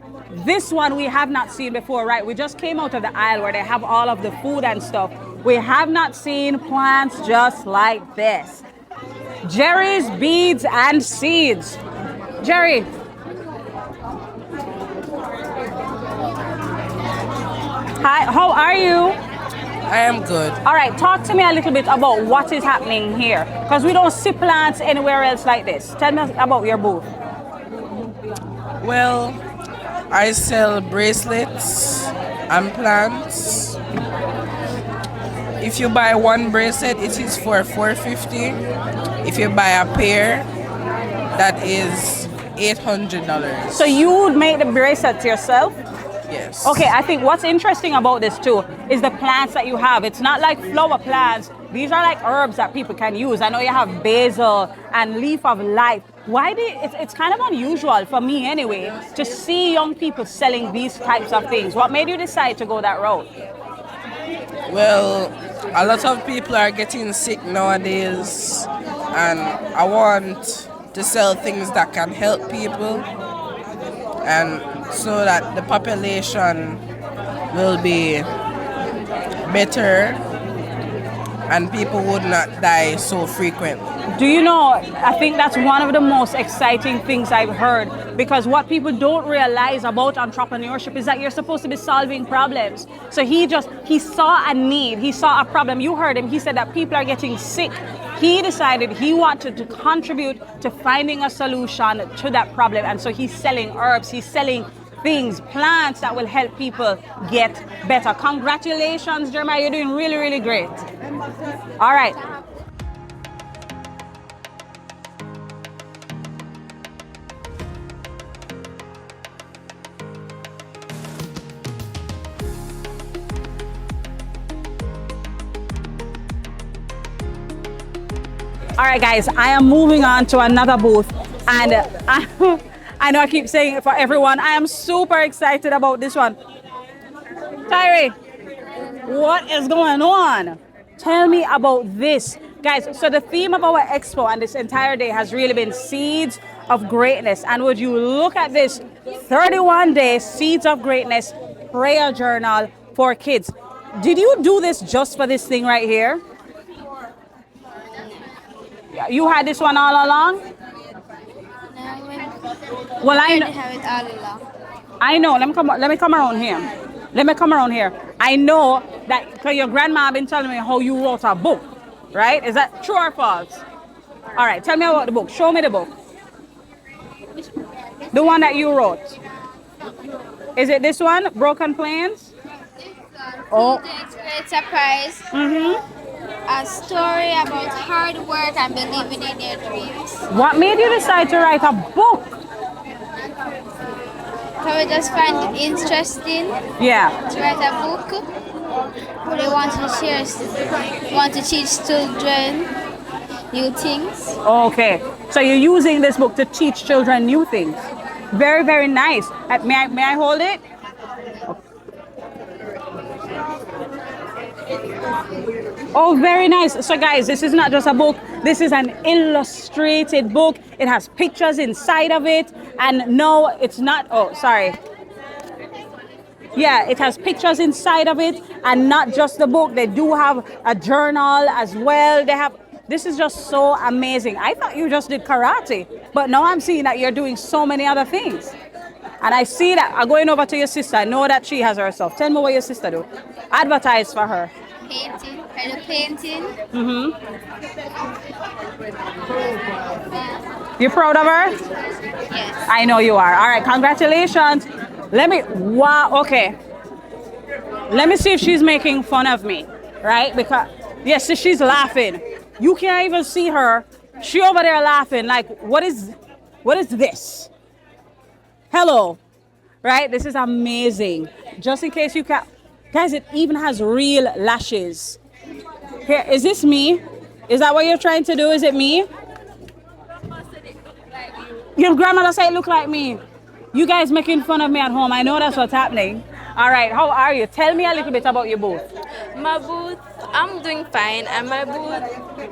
this one we have not seen before, right? We just came out of the aisle where they have all of the food and stuff. We have not seen plants just like this. Jerry's Beads and Seeds. Jerry. Hi, how are you? I am good. All right, talk to me a little bit about what is happening here, because we don't see plants anywhere else like this. Tell me about your booth. Well, I sell bracelets and plants. If you buy one bracelet, it is for $450. If you buy a pair, that is $800. So you would make the bracelets yourself? Yes. Okay, I think what's interesting about this too is the plants that you have. It's not like flower plants. These are like herbs that people can use. I know you have basil and leaf of life. It's kind of unusual for me anyway to see young people selling these types of things. What made you decide to go that route? Well, a lot of people are getting sick nowadays, and I want to sell things that can help people, and so that the population will be better and people would not die so frequent. Do you know, I think that's one of the most exciting things I've heard, because what people don't realize about entrepreneurship is that you're supposed to be solving problems. So he saw a need, he saw a problem. You heard him, he said that people are getting sick. He decided he wanted to contribute to finding a solution to that problem. And so he's selling herbs, he's selling things, plants that will help people get better. Congratulations, Jeremiah, you're doing really, really great. All right. All right, guys, I am moving on to another booth, and I know I keep saying it for everyone. I am super excited about this one. Tyree, what is going on? Tell me about this. Guys, so the theme of our expo and this entire day has really been Seeds of Greatness. And would you look at this 31-day Seeds of Greatness prayer journal for kids. Did you do this just for this thing right here? You had this one all along? Well, I know. have it all along. I know. Let me come around here. Let me come around here. I know that because your grandma been telling me how you wrote a book, right? Is that true or false? All right. Tell me about the book. Show me the book. The one that you wrote. Is it this one? Broken Plains? Oh. Great surprise. A story about hard work and believing in your dreams. What made you decide to write a book? So we just find it interesting. Yeah. To write a book. We want to share, want to teach children new things. Okay. So you're using this book to teach children new things. Very, very nice. May I hold it? Oh, very nice. So guys, this is not just a book. This is an illustrated book. It has pictures inside of it. And no, it's not. Oh, sorry. Yeah, it has pictures inside of it, and not just the book. They do have a journal as well. They have. This is just so amazing. I thought you just did karate, but now I'm seeing that you're doing so many other things. And I see that. I'm going over to your sister. I know that she has her stuff. Tell me what your sister do. Advertise for her. Painting. I do painting. You proud of her? Yes. I know you are. All right, congratulations. Wow, okay. Let me see if she's making fun of me, right? Because, yes, she's laughing. You can't even see her. She over there laughing like, what is this? Hello, right? This is amazing. Just in case you can't, guys, it even has real lashes. Here, is this me? Is that what you're trying to do? Is it me? Your grandmother said it look like me. You guys making fun of me at home. I know that's what's happening. All right, how are you? Tell me a little bit about your booth. My booth, I'm doing fine. And my booth,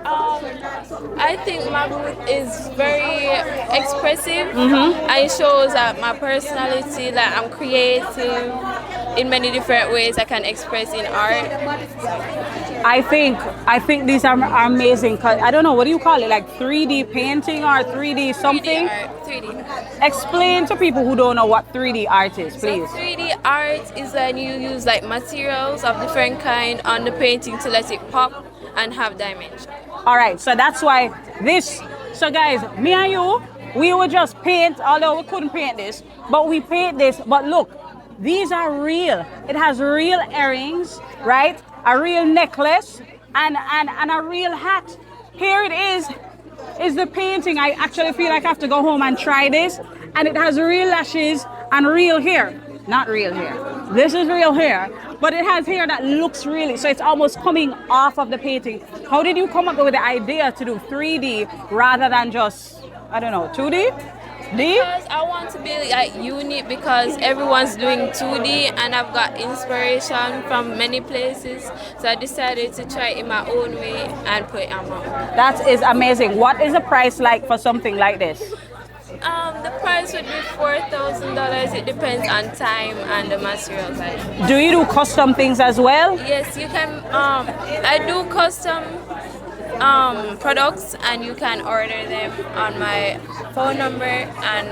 I think my booth is very expressive. And it shows that my personality, that I'm creative in many different ways I can express in art. I think these are amazing. Cause I don't know, what do you call it? Like 3D painting or 3D something? 3D. Explain to people who don't know what 3D art is, please. So 3D art is when you use like materials of different kind on the painting to let it pop and have dimension. All right, so that's why so guys, me and you, we would just paint, although we couldn't paint this, but we paint this, but look, these are real. It has real earrings, right? A real necklace and a real hat. Here it is the painting. I actually feel like I have to go home and try this. And it has real lashes and real hair. Not real hair. This is real hair. But it has hair that looks really, so it's almost coming off of the painting. How did you come up with the idea to do 3D rather than just, I don't know, 2D? Because I want to be like unique because everyone's doing 2D and I've got inspiration from many places. So I decided to try it in my own way and put it on my own. That is amazing. What is the price like for something like this? The price would be $4,000. It depends on time and the materials. Do you do custom things as well? Yes, you can. I do custom products, and you can order them on my phone number and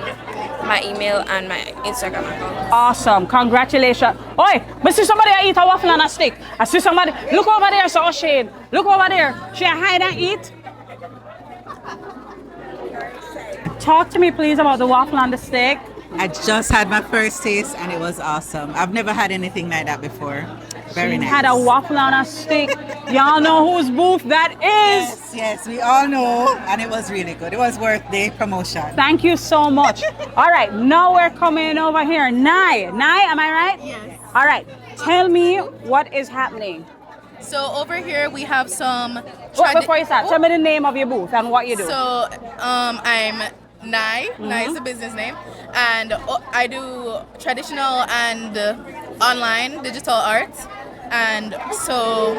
my email and my Instagram account. Awesome. Congratulations. Oi, I see somebody eat a waffle on a stick. I see somebody. Look over there, so Shane. Look over there. She hide and eat. Talk to me, please, about the waffle on the stick. I just had my first taste and it was awesome. I've never had anything like that before. Very nice. Had a waffle on a stick. Y'all know whose booth that is? Yes, we all know. And it was really good. It was worth the promotion. Thank you so much. All right, now we're coming over here. Nai, am I right? Yes. All right, tell me what is happening. So over here we have some. Before you start, tell me the name of your booth and what you do. So I'm Nai. Nai is the business name, and I do traditional and online digital art. And so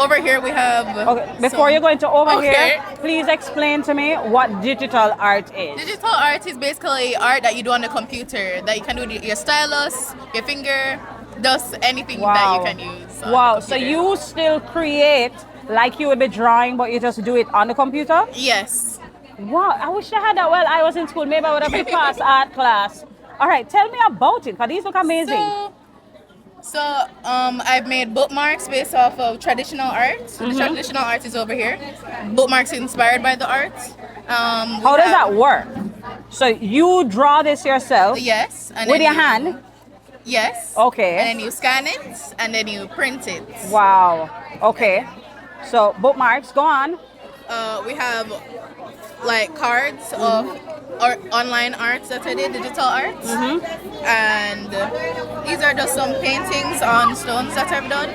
over here we have. Okay, before you go into over here, please explain to me what digital art is. Digital art is basically art that you do on the computer, that you can do with your stylus, your finger, just anything that you can use. Wow, so you still create like you would be drawing, but you just do it on the computer? Yes. Wow, I wish I had that while I was in school. Maybe I would have passed art class. All right, tell me about it, because these look amazing. So I've made bookmarks based off of traditional art. So the traditional art is over here. Bookmarks inspired by the art. How does that work? So you draw this yourself? Yes. And with your hand? Yes. Okay. And then you scan it, and then you print it. Wow. Okay. So bookmarks, go on. We have like cards of online arts that I did, digital arts. And these are just some paintings on stones that I've done.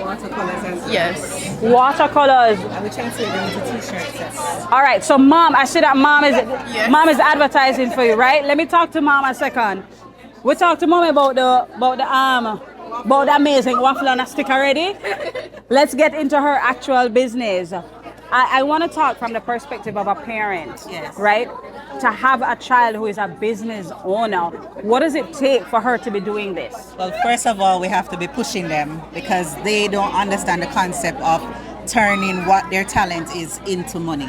Watercolors. Yes. Watercolors. And we translate them into t-shirts. All right. So mom, I see that mom is advertising for you, right? Let me talk to mom a second. We talked to mom about the amazing waffle on a stick already. Let's get into her actual business. I want to talk from the perspective of a parent, right? To have a child who is a business owner, what does it take for her to be doing this? Well, first of all, we have to be pushing them because they don't understand the concept of turning what their talent is into money.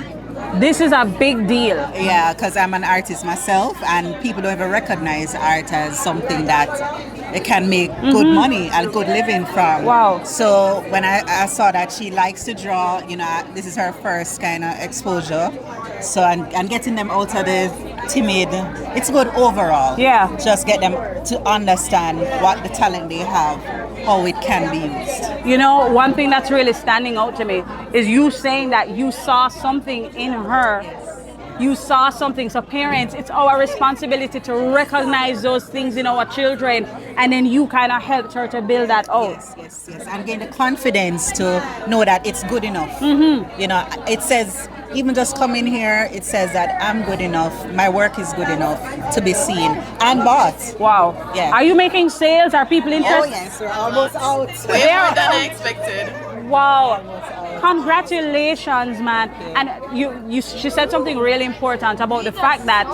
This is a big deal. Yeah, because I'm an artist myself and people don't even recognize art as something that it can make good money and good living from. Wow. So when I saw that she likes to draw, you know, this is her first kind of exposure. So and getting them out of the timid, it's good overall. Yeah. Just get them to understand what the talent they have, how it can be used. You know, one thing that's really standing out to me is you saying that you saw something in her. You saw something. So parents, it's our responsibility to recognize those things in our children, and then you kind of helped her to build that out. Yes. And gain the confidence to know that it's good enough. You know, it says, even just coming here, it says that I'm good enough, my work is good enough to be seen and bought. Wow. Yeah. Are you making sales? Are people interested? Oh yes, we're almost out. Way more than I expected. Wow. Congratulations, man. And she said something really important about the fact that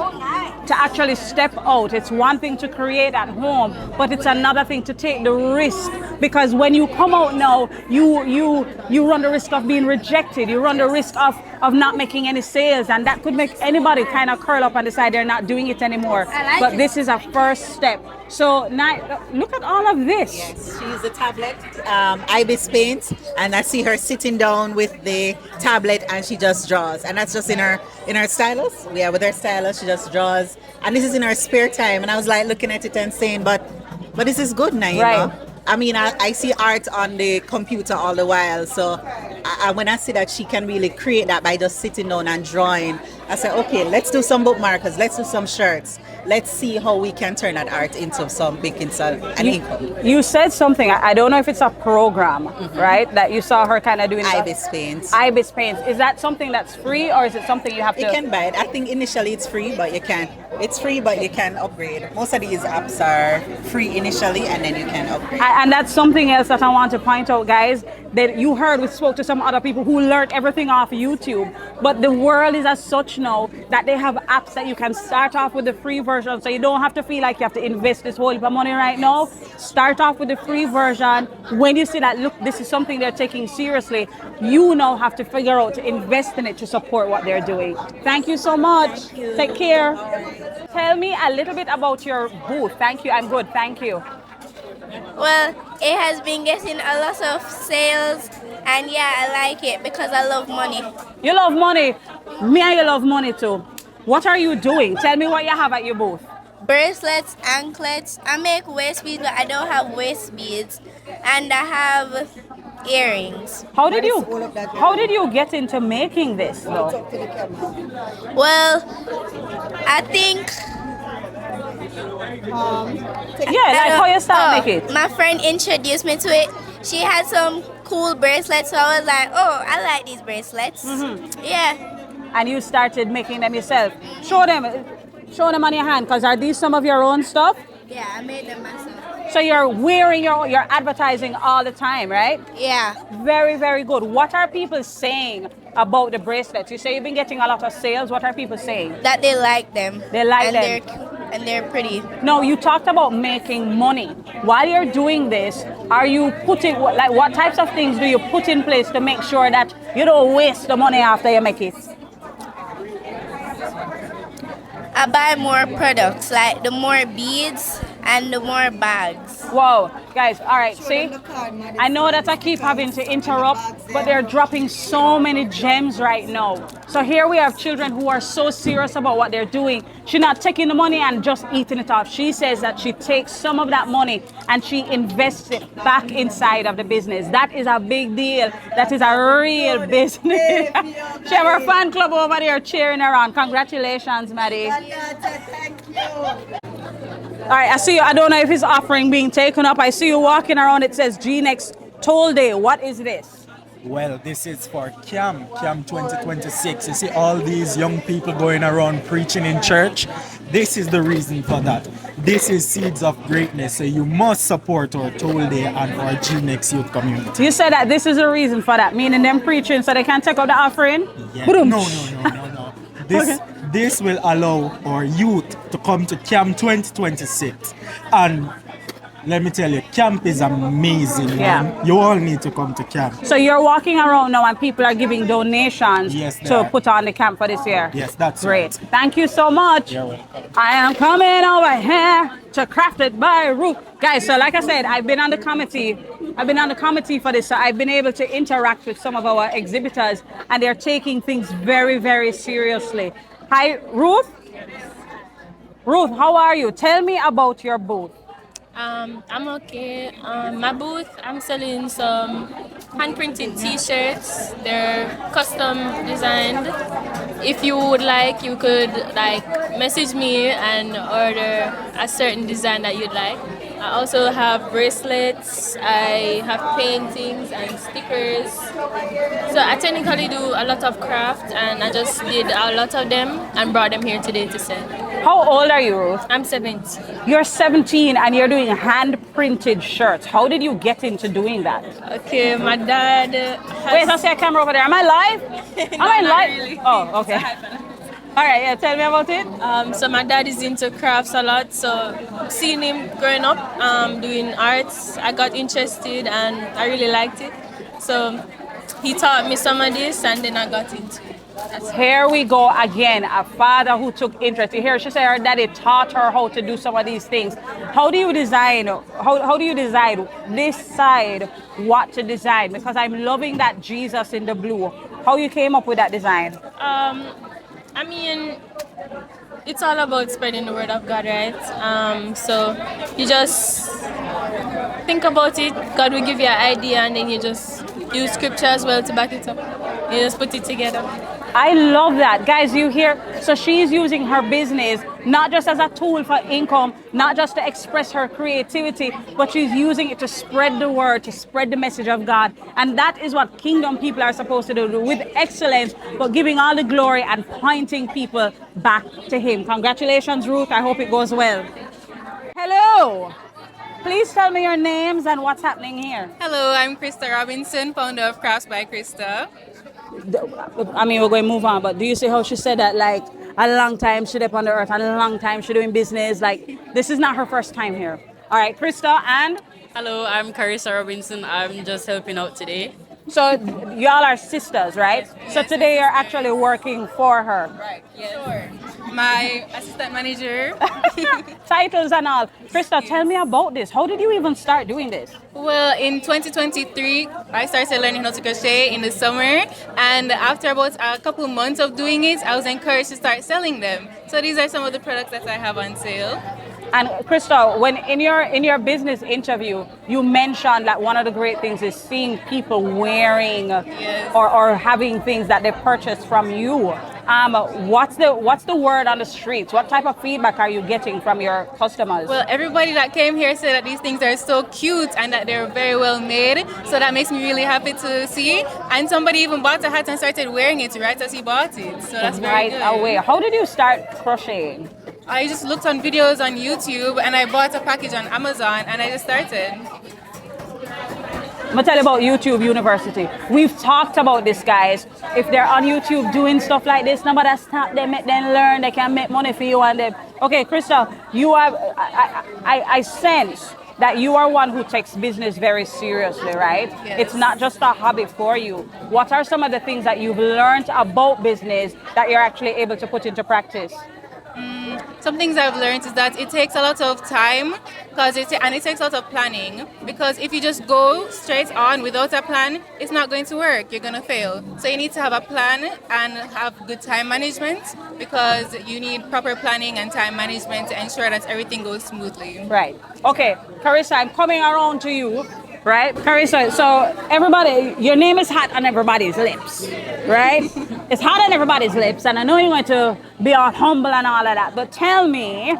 to actually step out, it's one thing to create at home, but it's another thing to take the risk, because when you come out now, you run the risk of being rejected. You run the risk of not making any sales, and that could make anybody kind of curl up and decide they're not doing it anymore. But this is a first step. So now, look at all of this. Yes, she used the tablet, Ibis Paint, and I see her sitting down with the tablet and she just draws. And that's just in her stylus. Yeah, with her stylus, she just draws. And this is in her spare time. And I was like looking at it and saying, but this is good now, you know? I mean, I see art on the computer all the while. So when I see that she can really create that by just sitting down and drawing, I said, okay, let's do some bookmarkers, let's do some shirts. Let's see how we can turn that art into an income. You said something, I don't know if it's a program, right? That you saw her kind of doing. Ibis Paint. Ibis Paint. Is that something that's free, or is it something you have to? You can buy it. I think initially it's free, but you can It's free, but you can upgrade. Most of these apps are free initially, and then you can upgrade. And that's something else that I want to point out, guys, that you heard we spoke to some other people who learned everything off YouTube. But the world is as such now that they have apps that you can start off with the free version, so you don't have to feel like you have to invest this whole heap of money right now. Start off with the free version. When you see that, look, this is something they're taking seriously, you now have to figure out to invest in it to support what they're doing. Thank you so much. Take care. Tell me a little bit about your booth. Thank you. I'm good. Thank you. Well, it has been getting a lot of sales, and yeah, I like it because I love money. You love money. Me and you love money too. What are you doing? Tell me what you have at your booth. Bracelets, anklets. I make waist beads, but I don't have waist beads, and I have earrings. How did you get into making this though? Well, I think how you start making it? My friend introduced me to it. She had some cool bracelets, so I was like, oh, I like these bracelets. Yeah. And you started making them yourself. Show them on your hand, because are these some of your own stuff? Yeah, I made them myself. So you're wearing you're advertising all the time, right? Yeah. Very, very good. What are people saying about the bracelets? You say you've been getting a lot of sales. What are people saying? That they like them. They like them. And they're pretty. No, you talked about making money. While you're doing this, are you putting, what types of things do you put in place to make sure that you don't waste the money after you make it? I buy more products, like the more beads and the more bags. Wow, guys, all right, see? I know that I keep having to interrupt, but they're dropping so many gems right now. So here we have children who are so serious about what they're doing. She's not taking the money and just eating it off. She says that she takes some of that money and she invests it back inside of the business. That is a big deal. That is a real business. She have her fan club over there cheering her on. Congratulations, Maddie. All right, I see you. I don't know if it's offering being taken up. I see you walking around. It says G-Next Toll Day. What is this? Well, this is for CAM 2026. You see all these young people going around preaching in church. This is the reason for that. This is Seeds of Greatness. So you must support our Toll Day and our G-Next youth community. You said that this is a reason for that, meaning them preaching so they can take up the offering? Yeah. No. This will allow our youth to come to Camp 2026. And let me tell you, camp is amazing. Yeah. Man. You all need to come to camp. So you're walking around now and people are giving donations to put on the camp for this year? Yes, that's great. Right. Thank you so much. You're welcome. I am coming over here to Crafted by Ruth. Guys, so like I said, I've been on the committee for this, so I've been able to interact with some of our exhibitors, and they're taking things very, very seriously. Hi, Ruth. Ruth, how are you? Tell me about your booth. I'm okay. My booth, I'm selling some hand-printed t-shirts. They're custom designed. If you would like, you could message me and order a certain design that you'd like. I also have bracelets, I have paintings and stickers. So I technically do a lot of craft, and I just did a lot of them and brought them here today to sell. How old are you, Ruth? I'm 17. You're 17 and you're doing hand-printed shirts. How did you get into doing that? Okay, my dad Wait, I see a camera over there. Am I live? Am I live? Really. Oh, okay. All right, yeah, tell me about it. So my dad is into crafts a lot, so seeing him growing up doing arts, I got interested and I really liked it. So he taught me some of this and then I got into it. Here we go again, a father who took interest. You hear she said her daddy taught her how to do some of these things. How do you decide what to design? Because I'm loving that Jesus in the blue. How you came up with that design? I mean, it's all about spreading the word of God, right? So you just think about it, God will give you an idea, and then you just use scripture as well to back it up. You just put it together. I love that. Guys, you hear? So she's using her business not just as a tool for income, not just to express her creativity, but she's using it to spread the word, to spread the message of God. And that is what kingdom people are supposed to do with excellence, but giving all the glory and pointing people back to Him. Congratulations, Ruth. I hope it goes well. Hello. Please tell me your names and what's happening here. Hello, I'm Krista Robinson, founder of Crafts by Krista. I mean, we're going to move on, but do you see how she said that, like, a long time she up on the earth, and a long time she doing business? Like, this is not her first time here. All right, Krista, and? Hello, I'm Carissa Robinson. I'm just helping out today. So, y'all are sisters, right? Yes, so today you're actually working for her. Right, yes. Sure. My assistant manager. Titles and all. Krista, tell me about this. How did you even start doing this? Well, in 2023, I started learning how to crochet in the summer, and after about a couple months of doing it, I was encouraged to start selling them. So these are some of the products that I have on sale. And Krista, when in your business interview, you mentioned that one of the great things is seeing people wearing yes. or having things that they purchased from you. What's the word on the streets? What type of feedback are you getting from your customers? Well, everybody that came here said that these things are so cute and that they're very well made. So that makes me really happy to see. And somebody even bought a hat and started wearing it right as he bought it. So that's very right good. away. How did you start crocheting? I just looked on videos on YouTube and I bought a package on Amazon and I just started. I'm gonna tell you about YouTube University. We've talked about this, guys. If they're on YouTube doing stuff like this, nobody stop them, make them learn. They can make money for you and them. Okay, Krista, you are. I sense that you are one who takes business very seriously, right? Yes. It's not just a hobby for you. What are some of the things that you've learned about business that you're actually able to put into practice? Some things I've learned is that it takes a lot of time and it takes a lot of planning, because if you just go straight on without a plan, it's not going to work. You're going to fail. So you need to have a plan and have good time management, because you need proper planning and time management to ensure that everything goes smoothly. Right. Okay, Carissa, I'm coming around to you. Right, Carissa, so everybody, your name is hot on everybody's lips, right? It's hot on everybody's lips, and I know you're going to be all humble and all of that, but tell me,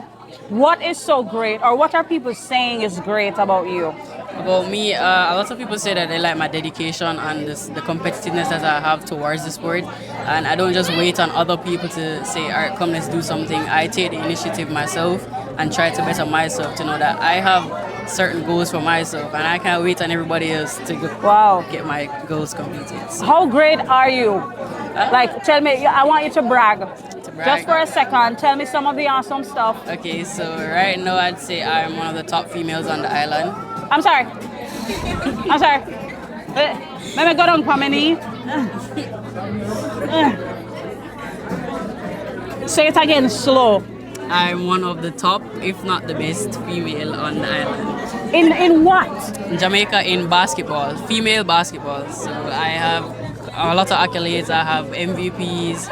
what is so great, or what are people saying is great about you? About me, a lot of people say that they like my dedication and the competitiveness that I have towards the sport. And I don't just wait on other people to say, all right, come, let's do something. I take the initiative myself and try to better myself, to know that I have certain goals for myself, and I can't wait on everybody else to get my goals completed. So. How great are you? Like, tell me, I want you to brag. Just for a second, tell me some of the awesome stuff. Okay, so right now I'd say I'm one of the top females on the island. I'm sorry. Let me go down for my knee. Say it again, slow. I'm one of the top, if not the best, female on the island. In what? In Jamaica, in basketball, female basketball. So I have a lot of accolades. I have MVPs,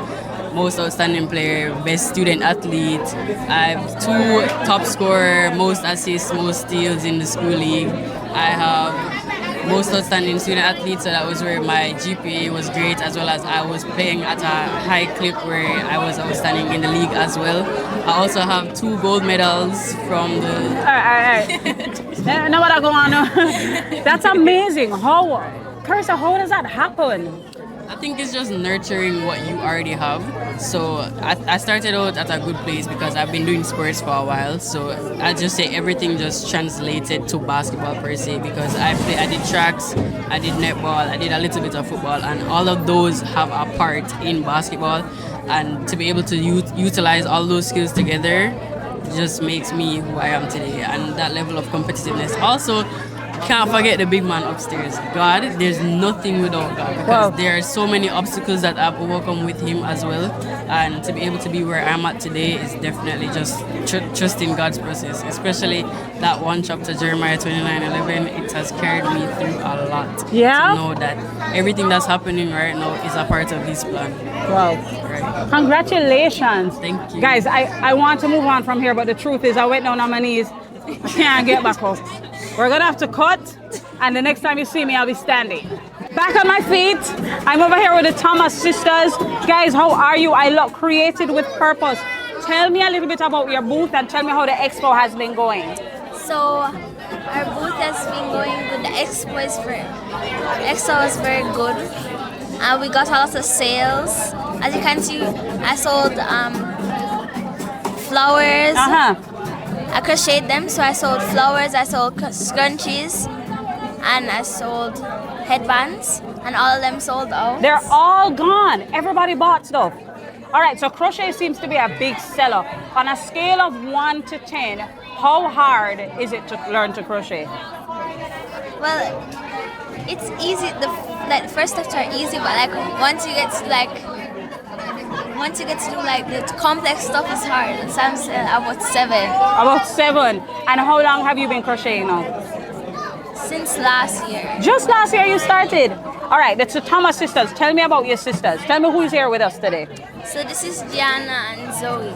most outstanding player, best student athlete. I have 2 top scorer, most assists, most steals in the school league. I have most outstanding student athlete, so that was where my GPA was great, as well as I was playing at a high clip where I was outstanding in the league as well. I also have 2 gold medals from the... All right. Now what I go on? That's amazing. Carissa, how does that happen? I think it's just nurturing what you already have. So I started out at a good place because I've been doing sports for a while. So I just say everything just translated to basketball per se, because I did tracks, I did netball, I did a little bit of football, and all of those have a part in basketball. And to be able to utilize all those skills together just makes me who I am today, and that level of competitiveness. Also, can't forget the big man upstairs. God, there's nothing without God, because there are so many obstacles that I've overcome with Him as well. And to be able to be where I'm at today is definitely just trusting God's process, especially that one chapter, Jeremiah 29:11. It has carried me through a lot. Yeah? To know that everything that's happening right now is a part of His plan. Wow. Right. Congratulations. Thank you. Guys, I want to move on from here, but the truth is I went down on my knees. I can't get back up. We're going to have to cut. and the next time you see me, I'll be standing. Back on my feet. I'm over here with the Thomas sisters. Guys, how are you? I look created with purpose. Tell me a little bit about your booth and tell me how the expo has been going. So our booth has been going good. The expo is very good. And we got a lot of sales. As you can see, I sold flowers. I crocheted them, so I sold flowers, I sold scrunchies, and I sold headbands, and all of them sold out. They're all gone. Everybody bought stuff. All right, so crochet seems to be a big seller. On a scale of 1 to 10, how hard is it to learn to crochet? Well, it's easy. The first steps are easy, but like once you get to do like the complex stuff is hard. So I'm saying about 7. About 7. And how long have you been crocheting now? Since last year. Just last year you started? All right, that's the Thomas sisters. Tell me about your sisters. Tell me who's here with us today. So this is Gianna and Zoe.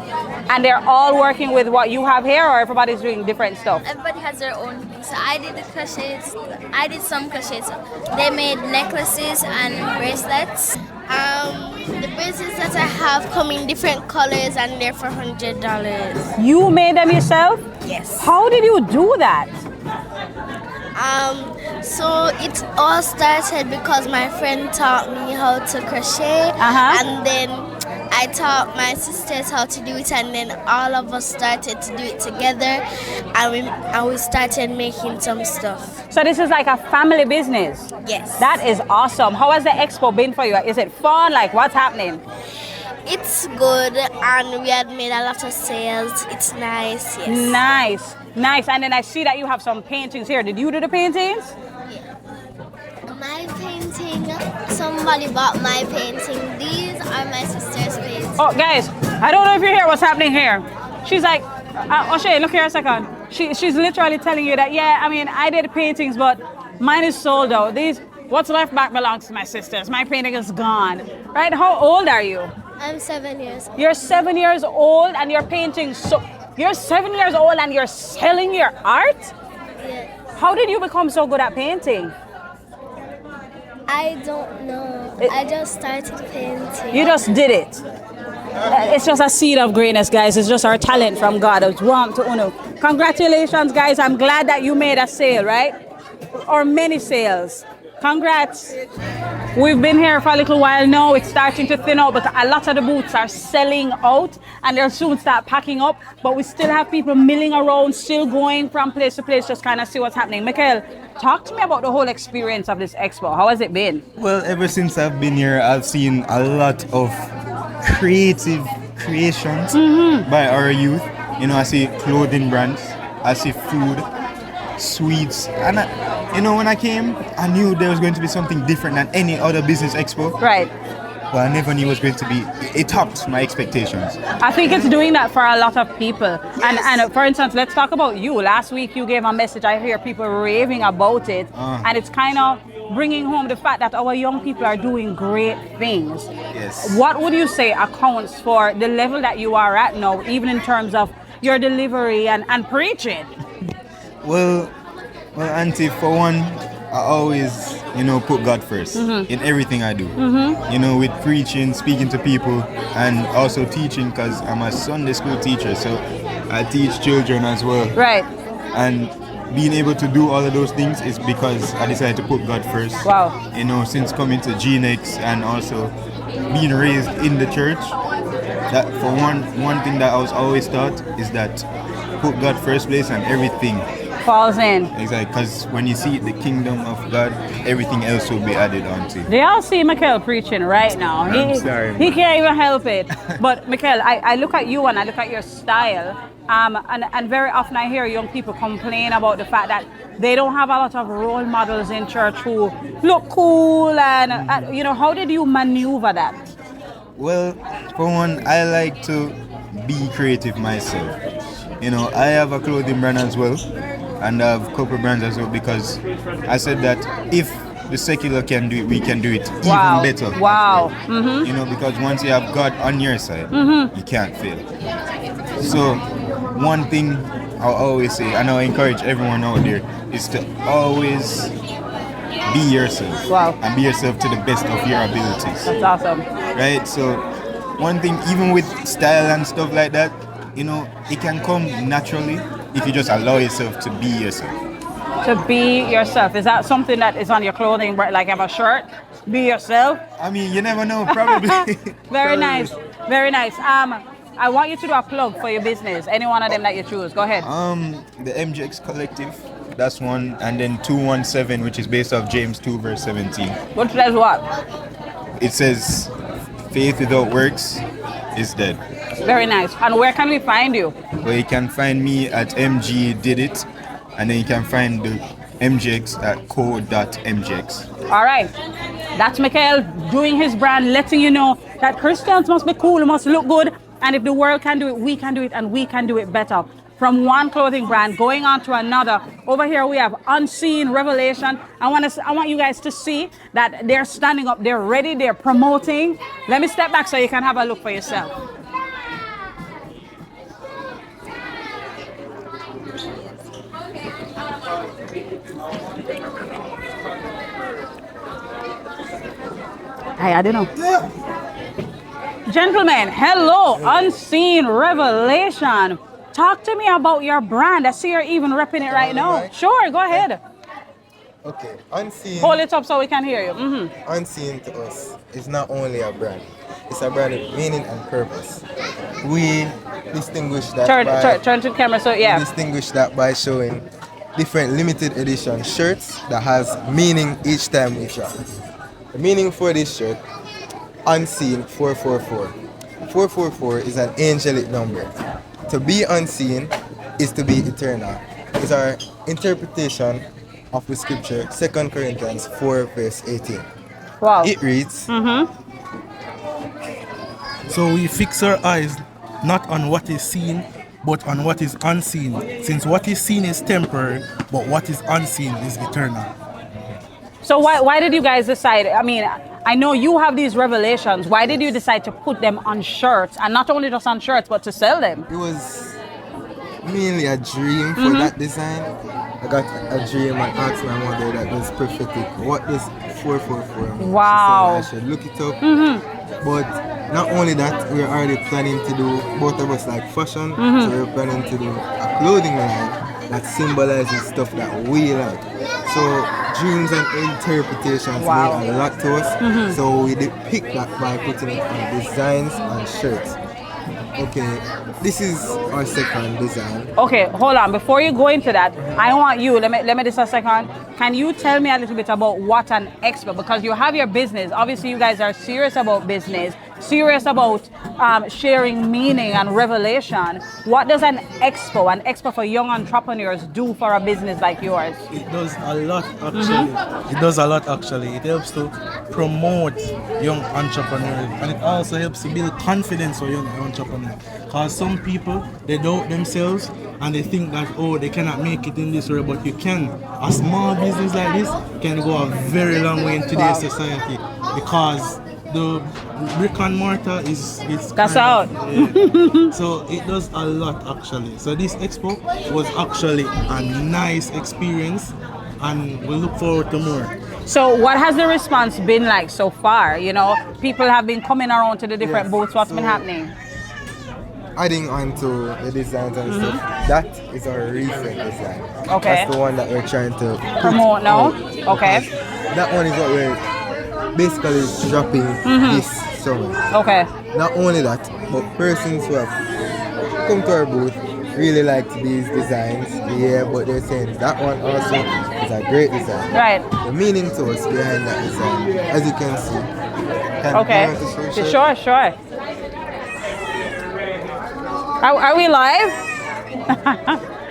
And they're all working with what you have here, or everybody's doing different stuff? Everybody has their own thing. So I did the crochets. I did some crochets. They made necklaces and bracelets. The bracelets that I have come in different colors and they're for $100. You made them yourself? Yes. How did you do that? So it all started because my friend taught me how to crochet, and then I taught my sisters how to do it, and then all of us started to do it together, and we started making some stuff. So this is like a family business? Yes. That is awesome. How has the expo been for you? Is it fun? Like, what's happening? It's good, and we had made a lot of sales. It's nice, yes. Nice. And then I see that you have some paintings here. Did you do the paintings? My painting, somebody bought my painting. These are my sister's paintings. Oh, guys, I don't know if you hear what's happening here. She's like, O'Shea, look here a second. She's literally telling you that, yeah, I mean, I did paintings, but mine is sold out. What's left back belongs to my sisters. My painting is gone. Right? How old are you? I'm 7 years old. You're 7 years old and you're painting. You're 7 years old and you're selling your art? Yeah. How did you become so good at painting? I don't know. I just started painting. You just did it. It's just a seed of greatness, guys. It's just our talent from God. It's warm to Uno. Congratulations, guys. I'm glad that you made a sale, right? Or many sales. Congrats. We've been here for a little while now. It's starting to thin out, but a lot of the booths are selling out and they'll soon start packing up. But we still have people milling around, still going from place to place, just kind of see what's happening. Michael, talk to me about the whole experience of this expo. How has it been? Well, ever since I've been here, I've seen a lot of creative creations by our youth. You know, I see clothing brands, I see food, sweets, and when I came, I knew there was going to be something different than any other business expo. Right. But I never knew it was going to be. It topped my expectations. I think it's doing that for a lot of people. And for instance, let's talk about you. Last week you gave a message. I hear people raving about it, and it's kind of bringing home the fact that our young people are doing great things. Yes. What would you say accounts for the level that you are at now, even in terms of your delivery and preaching? Well, Auntie, for one, I always, put God first in everything I do. With preaching, speaking to people, and also teaching, because I'm a Sunday school teacher, so I teach children as well. Right. And being able to do all of those things is because I decided to put God first. Wow. Since coming to GNX and also being raised in the church, that for one thing that I was always taught is that put God first place and everything falls in. Exactly, because when you see the kingdom of God, everything else will be added on to. They all see Michael preaching right now. I'm sorry. He can't even help it. But Michael, I look at you and I look at your style, and very often I hear young people complain about the fact that they don't have a lot of role models in church who look cool and how did you maneuver that? Well, for one, I like to be creative myself. I have a clothing brand as well, and I have couple brands as well, because I said that if the secular can do it, we can do it even better. Wow. Because once you have God on your side, you can't fail. So one thing I'll always say, and I'll encourage everyone out there, is to always be yourself. Wow. And be yourself to the best of your abilities. That's awesome. Right? So one thing, even with style and stuff like that, you know, it can come naturally if you just allow yourself to be yourself. To be yourself. Is that something that is on your clothing, like have a shirt? Be yourself? I mean, you never know, probably. Very nice. Very nice. I want you to do a plug for your business. Any one of them that you choose. Go ahead. The MJX Collective, that's one, and then 217, which is based off James 2 verse 17. What says what? It says, faith without works is dead. Very nice. And where can we find you? Well, you can find me at MG Did It, and then you can find the MJX at co.mjx. All right. That's Mikael doing his brand, letting you know that Christians must be cool, must look good, and if the world can do it, we can do it, and we can do it better. From one clothing brand going on to another. Over here we have Unseen Revelation. I want you guys to see that they're standing up, they're ready, they're promoting. Let me step back so you can have a look for yourself. I don't know. Gentlemen, hello, Unseen Revelation. Talk to me about your brand. I see you're even repping it right now. Sure, go ahead. Okay, Unseen. Hold it up so we can hear you. Mm-hmm. Unseen to us is not only a brand, it's a brand with meaning and purpose. We distinguish that turn to the camera, so yeah. We distinguish that by showing different limited edition shirts that has meaning each time we drop. The meaning for this shirt, Unseen 444. 444 is an angelic number. To be unseen is to be eternal. It's our interpretation of the scripture, 2 Corinthians 4 verse 18. Wow. It reads, So we fix our eyes not on what is seen, but on what is unseen, since what is seen is temporary, but what is unseen is eternal. So why did you guys decide? I mean, I know you have these revelations. Why did you decide to put them on shirts, and not only just on shirts, but to sell them? It was mainly a dream for that design. I got a dream and asked my mother that was prophetic. What does 444 mean? Wow. She said I should look it up. But not only that, we're already planning to do, both of us like fashion, so we're planning to do a clothing line that symbolizes stuff that we like. So dreams and interpretations mean a lot to us. So we depict that by putting it on designs and shirts. Okay, this is our second design. Okay, hold on. Before you go into that, I want you, let me just a second. Can you tell me a little bit about what an expo, because you have your business. Obviously, you guys are serious about business, serious about sharing meaning and revelation. What does an expo for young entrepreneurs do for a business like yours? It does a lot actually. It does a lot actually. It helps to promote young entrepreneurs, and it also helps to build confidence for young entrepreneurs. Because some people, they doubt themselves and they think that, oh, they cannot make it in this way, but you can. A small business like this can go a very long way in today's society, because the brick and mortar is that's out. So it does a lot actually. So this expo was actually a nice experience, and we look forward to more. So what has the response been like so far? You know, people have been coming around to the different booths. What's been happening? Adding on to the designs and stuff, that is our reprint design. Okay. That's the one that we're trying to promote now. Okay. That one is what we're basically dropping this summer. Okay. Not only that, but persons who have come to our booth really liked these designs. Yeah, but they're saying that one also is a great design. Right. The meaning to us behind that design, as you can see. Okay. Sure. Are we live?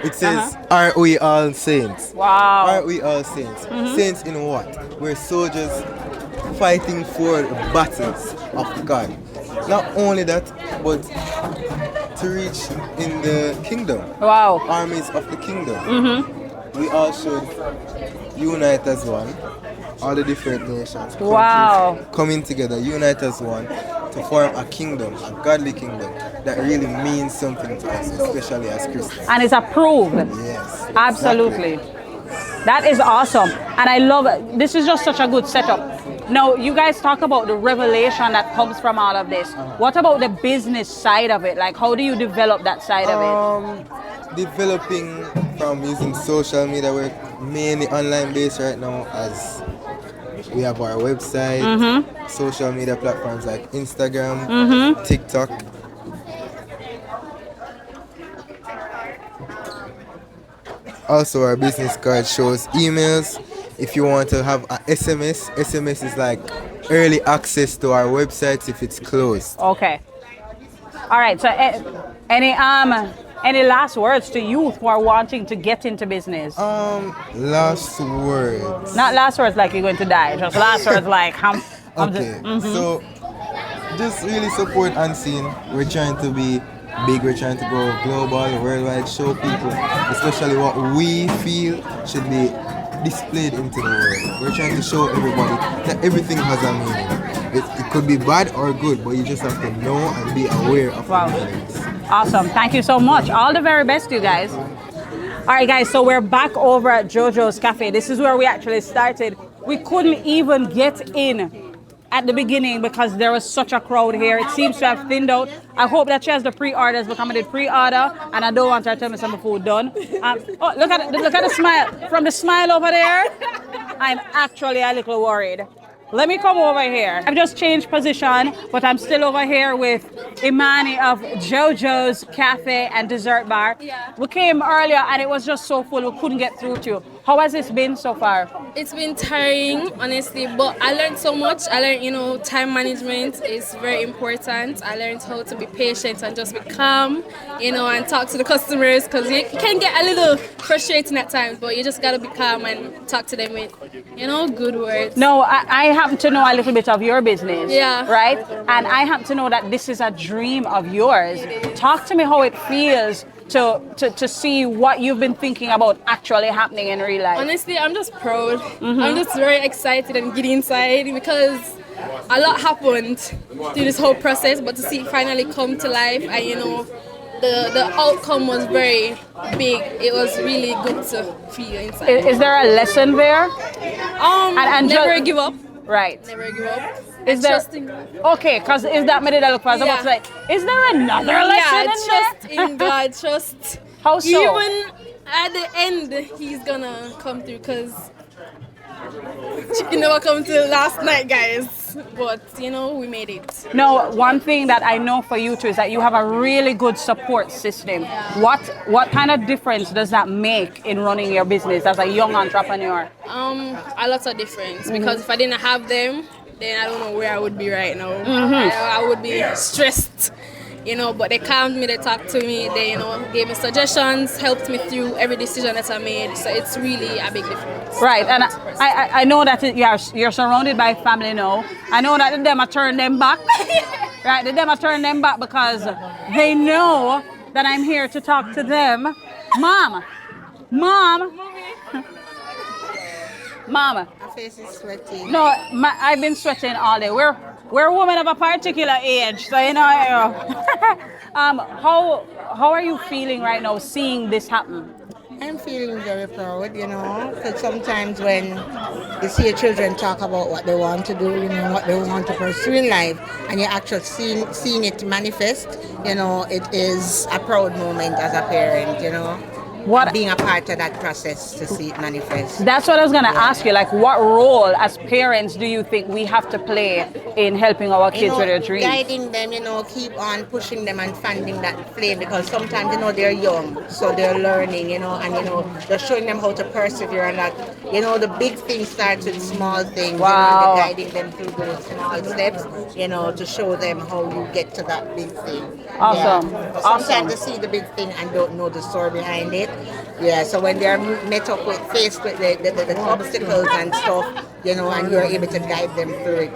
It says, Are we all saints? Wow. Are we all saints? Saints in what? We're soldiers fighting for the battles of God. Not only that, but to reach in the kingdom. Wow. Armies of the kingdom. We all should unite as one. All the different nations. Wow. Coming together, unite as one. to form a kingdom, a godly kingdom that really means something to us, especially as Christians. And it's approved. Yes. Absolutely. That is awesome. And I love it. This is just such a good setup. Now, you guys talk about the revelation that comes from all of this. What about the business side of it? Like, how do you develop that side of it? Developing from using social media, we're mainly online based right now, as we have our website, social media platforms like Instagram, TikTok. Also, our business card shows emails. If you want to have an SMS is like early access to our websites if it's closed. Okay. All right. So, any last words to youth who are wanting to get into business? Last words. Not last words like you're going to die. Just last words like Okay. So, just really support Unseen. We're trying to be big. We're trying to go global, worldwide, show people, especially what we feel should be displayed into the world. We're trying to show everybody that everything has a meaning. It could be bad or good, but you just have to know and be aware of the meanings. Awesome. Thank you so much. All the very best to you guys. All right, guys. So we're back over at JoJo's Cafe. This is where we actually started. We couldn't even get in at the beginning because there was such a crowd here. It seems to have thinned out. I hope that she has the pre-orders because I did pre-order and I don't want her to tell me some food done. Oh, look at the smile. From the smile over there, I'm actually a little worried. Let me come over here. I've just changed position, but I'm still over here with Imani of JoJo's Cafe and Dessert Bar. Yeah. We came earlier and it was just so full, we couldn't get through to you. How has this been so far? It's been tiring, honestly, but I learned so much. I learned, time management is very important. I learned how to be patient and just be calm, and talk to the customers because you can get a little frustrating at times, but you just got to be calm and talk to them with, good words. No, I happen to know a little bit of your business. Yeah. Right? And I happen to know that this is a dream of yours. Talk to me how it feels to see what you've been thinking about actually happening in real life. Honestly, I'm just proud. I'm just very excited and giddy inside because a lot happened through this whole process, but to see it finally come to life and the outcome was very big. It was really good to feel inside. Is there a lesson there? And never give up. Right. Never give up. Is there? Trusting God. Okay, because is that made it look for? Yeah. Like, is there another lesson in trust there? in God. Trust. How so? Even at the end, He's gonna come through. Cause chicken never come to last night, guys. But we made it. No, one thing that I know for you too is that you have a really good support system. What kind of difference does that make in running your business as a young entrepreneur? A lot of difference because if I didn't have them, then I don't know where I would be right now. I would be stressed, but they calmed me, they talked to me, they, gave me suggestions, helped me through every decision that I made. So it's really a big difference. Right, and I know that you're surrounded by family now. I know that them are turn them back. Right, them are turn them back because they know that I'm here to talk to them. Mom. My face is sweating. No, I've been sweating all day. We're women of a particular age, so how are you feeling right now, seeing this happen? I'm feeling very proud, because sometimes when you see your children talk about what they want to do, what they want to pursue in life, and you're actually seeing it manifest, it is a proud moment as a parent, being a part of that process to see it manifest. That's what I was going to ask you. Like, what role as parents do you think we have to play in helping our kids with their dreams? Guiding them, keep on pushing them and fanning that flame because sometimes, they're young, so they're learning, and, just showing them how to persevere and that, the big thing starts with small things. Wow. Guiding them through those small steps, to show them how you get to that big thing. Awesome. Yeah. Awesome. Sometimes they see the big thing and don't know the story behind it. Yeah, so when they're faced with the obstacles and stuff, and you're able to guide them through it,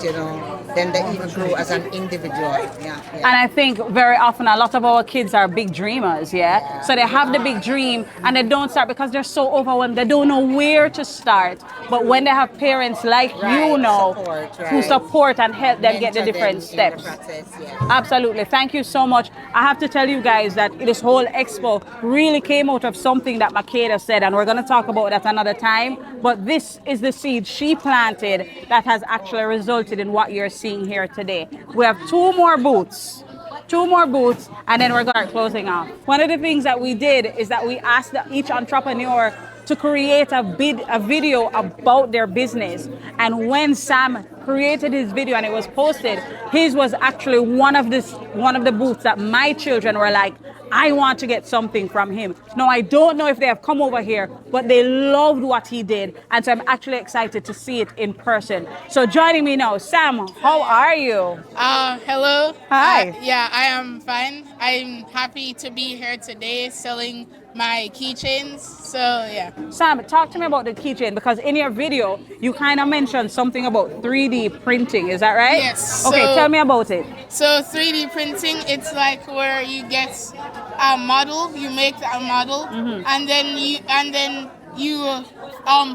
then they even grow as an individual. Yeah. And I think very often a lot of our kids are big dreamers, yeah? So they have the big dream and they don't start because they're so overwhelmed. They don't know where to start. But when they have parents like you know who support and help them get the different steps. Absolutely. Thank you so much. I have to tell you guys that this whole expo really came out of something that Makeda said, and we're going to talk about that another time. But this is the seed she planted that has actually resulted in what you're seeing here today. We have two more booths, and then we're going to start closing off. One of the things that we did is that we asked each entrepreneur to create a video about their business. And when Sam created his video and it was posted, his was actually one of the booths that my children were like, I want to get something from him. Now, I don't know if they have come over here, but they loved what he did. And so I'm actually excited to see it in person. So joining me now, Sam, how are you? Hello. Hi. Yeah, I am fine. I'm happy to be here today selling my keychains. So, yeah. Sam, talk to me about the keychain, because in your video, you kind of mentioned something about 3D printing. Is that right? Yes. Okay, tell me about it. So 3D printing, it's like where you get a model, you make a model, and then you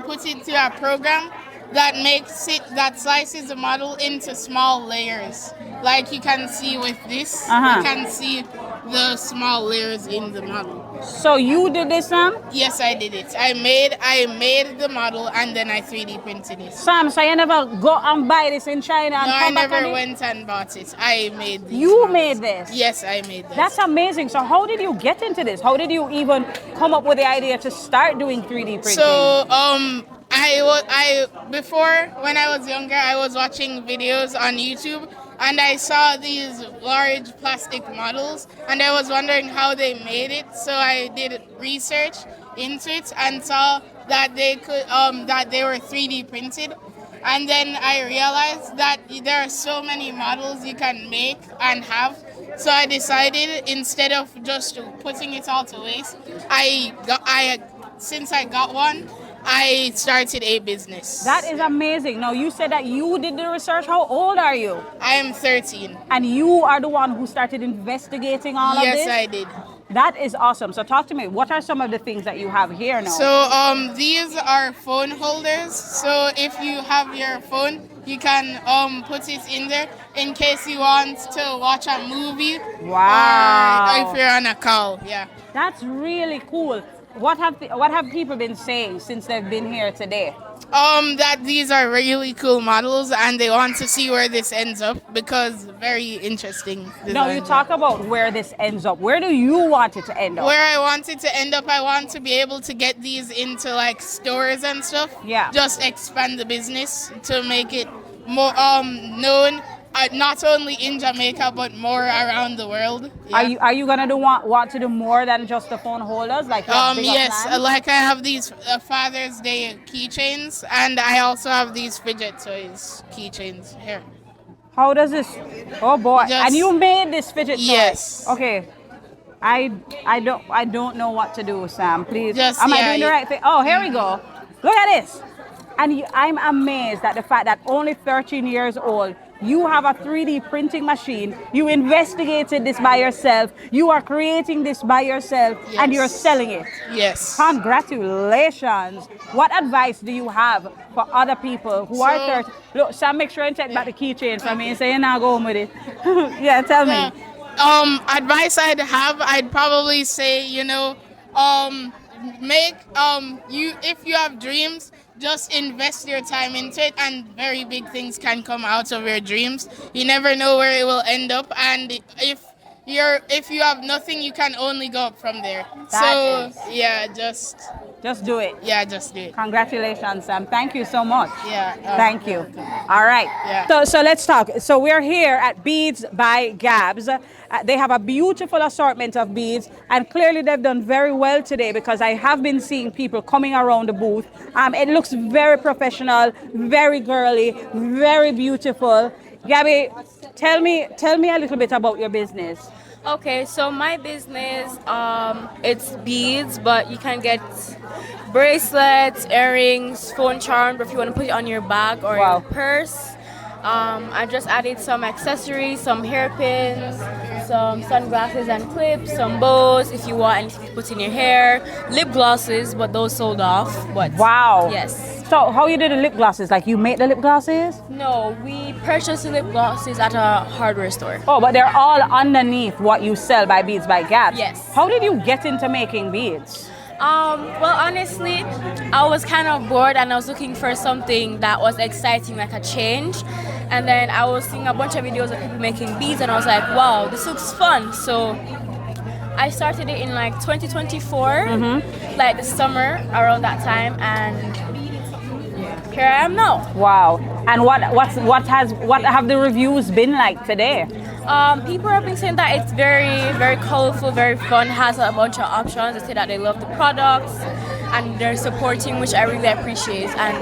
put it to a program that slices the model into small layers. Like you can see with this, you can see the small layers in the model. So you did this, Sam? Yes, I did it. I made the model and then I 3D printed it. Sam, so you never go and buy this in China and No, come I back never and went and bought it. I made this. You made this? Yes, I made this. That's amazing. So how did you get into this? How did you even come up with the idea to start doing 3D printing? So, before when I was younger, I was watching videos on YouTube and I saw these large plastic models and I was wondering how they made it. So I did research into it and saw that they were 3D printed. And then I realized that there are so many models you can make and have. So I decided, instead of just putting it all to waste, since I got one, I started a business. That is amazing. Now, you said that you did the research. How old are you? I am 13. And you are the one who started investigating all of this? Yes, I did. That is awesome. So talk to me. What are some of the things that you have here now? So these are phone holders. So if you have your phone, you can put it in there in case you want to watch a movie. Wow. Or if you're on a call, yeah. That's really cool. What have people been saying since they've been here today? That these are really cool models and they want to see where this ends up because very interesting. No, you talk about where this ends up. Where do you want it to end up? Where I want it to end up, I want to be able to get these into like stores and stuff. Yeah. Just expand the business to make it more known. Not only in Jamaica but more around the world. Yeah. Are you gonna want to do more than just the phone holders? Like yes, like I have these Father's Day keychains and I also have these fidget toys keychains here. How does this? Oh boy! And you made this fidget toy? Yes. Okay. I don't know what to do, Sam. Please. Am I doing the right thing? Oh, here we go. Look at this. And I'm amazed at the fact that only 13 years old, you have a 3D printing machine. You investigated this by yourself. You are creating this by yourself, and you're selling it. Yes. Congratulations. What advice do you have for other people who are 30? Look, Sam, make sure and take back the keychain from me and say, you're not going with it. Yeah, tell me. Advice I'd have, I'd probably say, if you have dreams, just invest your time into it and very big things can come out of your dreams. You never know where it will end up, and if you have nothing, you can only go up from there. Just do it. Yeah, just do it. Congratulations, Sam. Thank you so much. Yeah. Thank you. All right. Yeah. So let's talk. So we're here at Beads by Gabs. They have a beautiful assortment of beads, and clearly they've done very well today because I have been seeing people coming around the booth. It looks very professional, very girly, very beautiful. Gabby, tell me a little bit about your business. Okay, so my business, it's beads, but you can get bracelets, earrings, phone charms, if you want to put it on your bag or your purse. I just added some accessories, some hairpins, some sunglasses and clips, some bows if you want anything to put in your hair, lip glosses, but those sold off. But Wow. yes. So how you did the lip glosses? Like you made the lip glosses? No, we purchased the lip glosses at a hardware store. Oh, but they're all underneath what you sell by Beads by Gabs. Yes. How did you get into making beads? Well, honestly, I was kind of bored and I was looking for something that was exciting, like a change. And then I was seeing a bunch of videos of people making beads and I was like, wow, this looks fun. So I started it in like 2024, like the summer around that time, and here I am now. Wow. And what have the reviews been like today? People have been saying that it's very, very colorful, very fun, has a bunch of options. They say that they love the products and they're supporting, which I really appreciate. And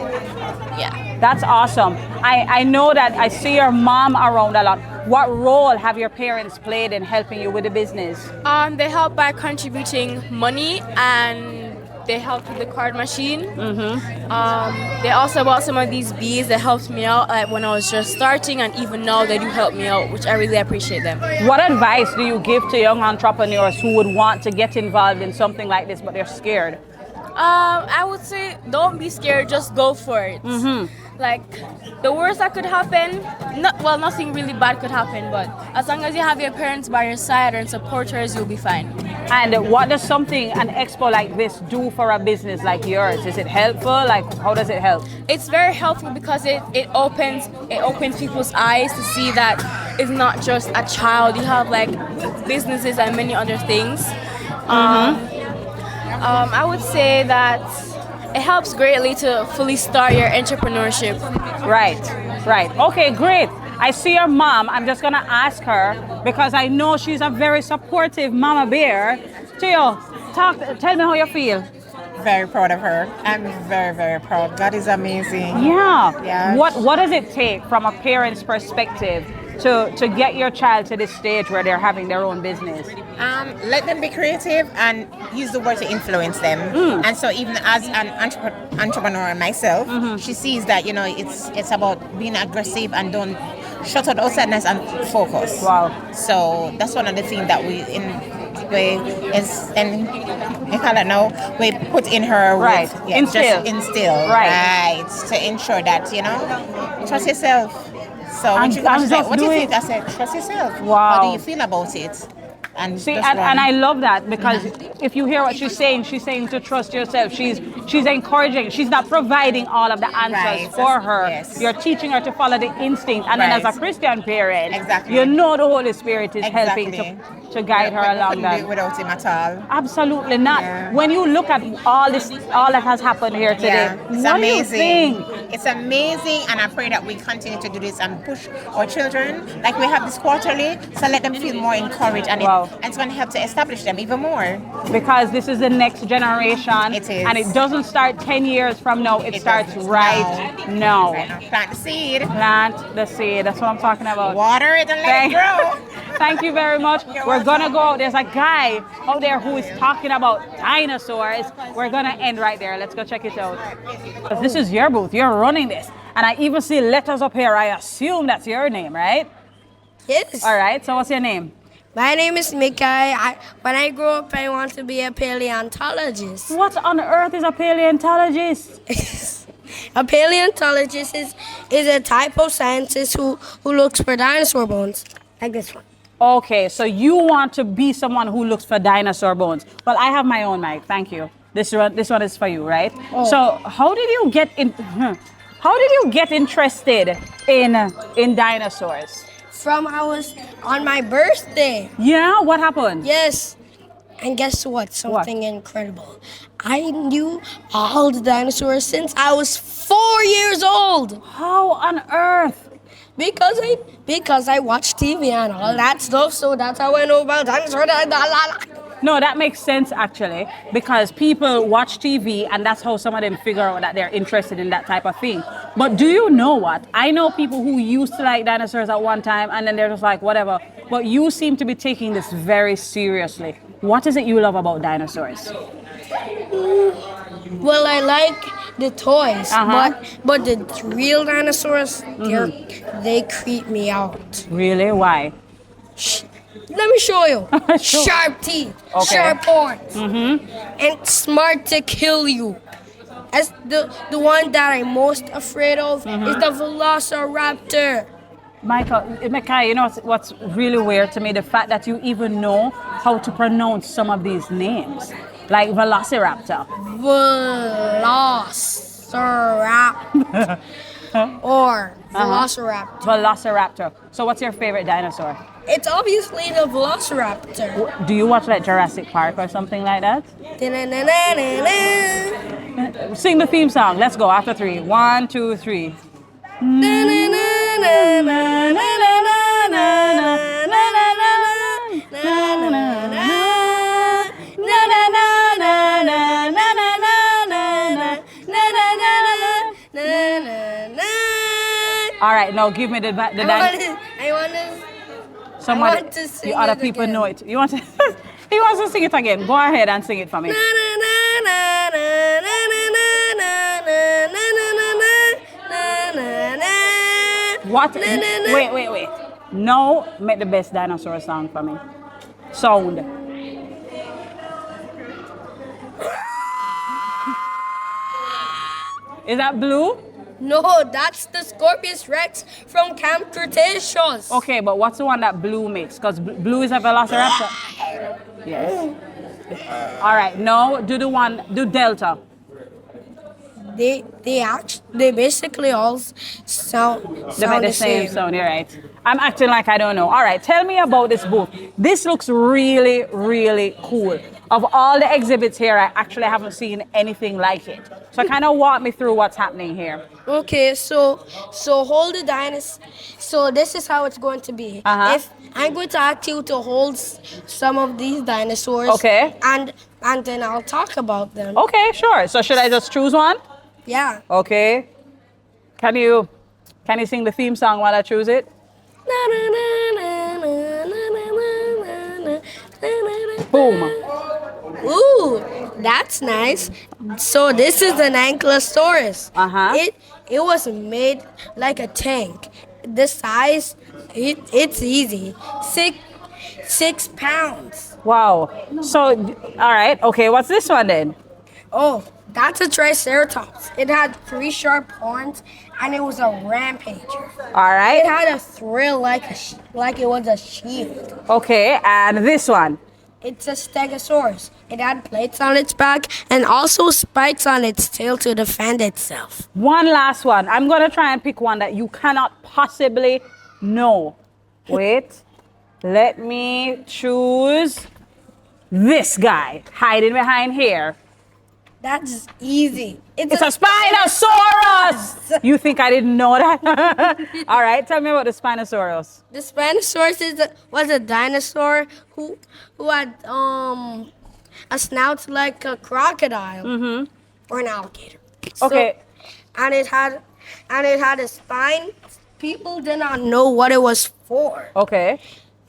yeah. That's awesome. I know that I see your mom around a lot. What role have your parents played in helping you with the business? They help by contributing money and they helped with the card machine. They also bought some of these beads that helped me out like when I was just starting, and even now they do help me out, which I really appreciate them. What advice do you give to young entrepreneurs who would want to get involved in something like this but they're scared? I would say don't be scared, just go for it. Like the worst that could happen, nothing really bad could happen, but as long as you have your parents by your side and supporters, you'll be fine. And what does an expo like this do for a business like yours? Is it helpful? Like how does it help? It's very helpful because it opens people's eyes to see that it's not just a child. You have like businesses and many other things. I would say that it helps greatly to fully start your entrepreneurship. Right. Okay, great. I see your mom. I'm just gonna ask her because I know she's a very supportive mama bear. Tio, tell me how you feel. Very proud of her. I'm very, very proud. God is amazing. Yeah. What does it take from a parent's perspective to get your child to this stage where they're having their own business? Let them be creative and use the word to influence them. And so even as an entrepreneur myself, she sees that it's about being aggressive and don't shut out outsideness and focus. Wow. So that's one of the things that we put in her. Right. Instill. Right. To ensure that trust yourself. So when she was like, what do you think? I said, trust yourself. Wow. How do you feel about it? And I love that because if you hear what she's saying to trust yourself. She's encouraging. She's not providing all of the answers for her. Yes. You're teaching her to follow the instinct. And then as a Christian parent, you know the Holy Spirit is helping to guide her along that. Without him at all. Absolutely not. Yeah. When you look at all that has happened here today, it's what amazing. do you think? It's amazing, and I pray that we continue to do this and push our children. Like we have this quarterly, so let them feel more encouraged, and it's going to help to establish them even more. Because this is the next generation. It is. And it doesn't start 10 years from now. It starts right now. Plant the seed. Plant the seed. That's what I'm talking about. Water it and let it grow. Thank you very much. We're going to go. There's a guy out there who is talking about dinosaurs. We're going to end right there. Let's go check it out. This is your booth. You're running this. And I even see letters up here. I assume that's your name, right? Yes. All right. So what's your name? My name is Mikai. When I grow up, I want to be a paleontologist. What on earth is a paleontologist? A paleontologist is a type of scientist who looks for dinosaur bones, like this one. Okay, so you want to be someone who looks for dinosaur bones. Well, I have my own mic. Thank you. This one is for you, right? Oh. So how did you get interested in dinosaurs? From I was on my birthday. Yeah, what happened? Yes. And guess what? Something incredible. I knew all the dinosaurs since I was 4 years old. How on earth? Because I watched TV and all that stuff, so that's how I know about dinosaurs. No, that makes sense actually, because people watch TV and that's how some of them figure out that they're interested in that type of thing. But do you know what? I know people who used to like dinosaurs at one time and then they're just like, whatever. But you seem to be taking this very seriously. What is it you love about dinosaurs? Well, I like the toys, but the real dinosaurs, they creep me out. Really? Why? Let me show you. Sharp teeth, Okay. sharp horns, and smart to kill you. As the one that I'm most afraid of is the Velociraptor. Michael, you know what's really weird to me? The fact that you even know how to pronounce some of these names, like Velociraptor. Velociraptor. Or Velociraptor. Velociraptor. So what's your favorite dinosaur? It's obviously the Velociraptor. Do you watch like Jurassic Park or something like that? Sing the theme song. Let's go after 3. 1, 2, 3. All right, now give me the I want to sing the other it people again. know it. You want to? He wants to sing it again. Go ahead and sing it for me. What? Wait. Now make the best dinosaur song for me. Sound. Is that Blue? No, that's the Scorpius Rex from Camp Cretaceous. Okay, but what's the one that Blue makes? Because Blue is a velociraptor. Yes. All right, now do Delta. They basically all sound They make the same sound, you're right. I'm acting like I don't know. All right, tell me about this booth. This looks really, really cool. Of all the exhibits here, I actually haven't seen anything like it. So kind of walk me through what's happening here. Okay, so hold the dinosaur. So this is how it's going to be. If I'm going to ask you to hold some of these dinosaurs. Okay. And then I'll talk about them. Okay, sure. So should I just choose one? Yeah. Okay. Can you sing the theme song while I choose it? Boom. Ooh, that's nice. So this is an Ankylosaurus. It was made like a tank. The size, it's easy. 6 pounds. Wow. So, all right. Okay, what's this one then? Oh, that's a Triceratops. It had 3 sharp horns, and it was a rampager. All right. It had a thrill like it was a shield. Okay, and this one? It's a Stegosaurus. It had plates on its back and also spikes on its tail to defend itself. One last one. I'm going to try and pick one that you cannot possibly know. Wait. Let me choose this guy hiding behind here. That's easy. It's a Spinosaurus! You think I didn't know that? All right, tell me about the Spinosaurus. The Spinosaurus was a dinosaur who had a snout like a crocodile or an alligator. Okay. And it had a spine. People did not know what it was for. Okay.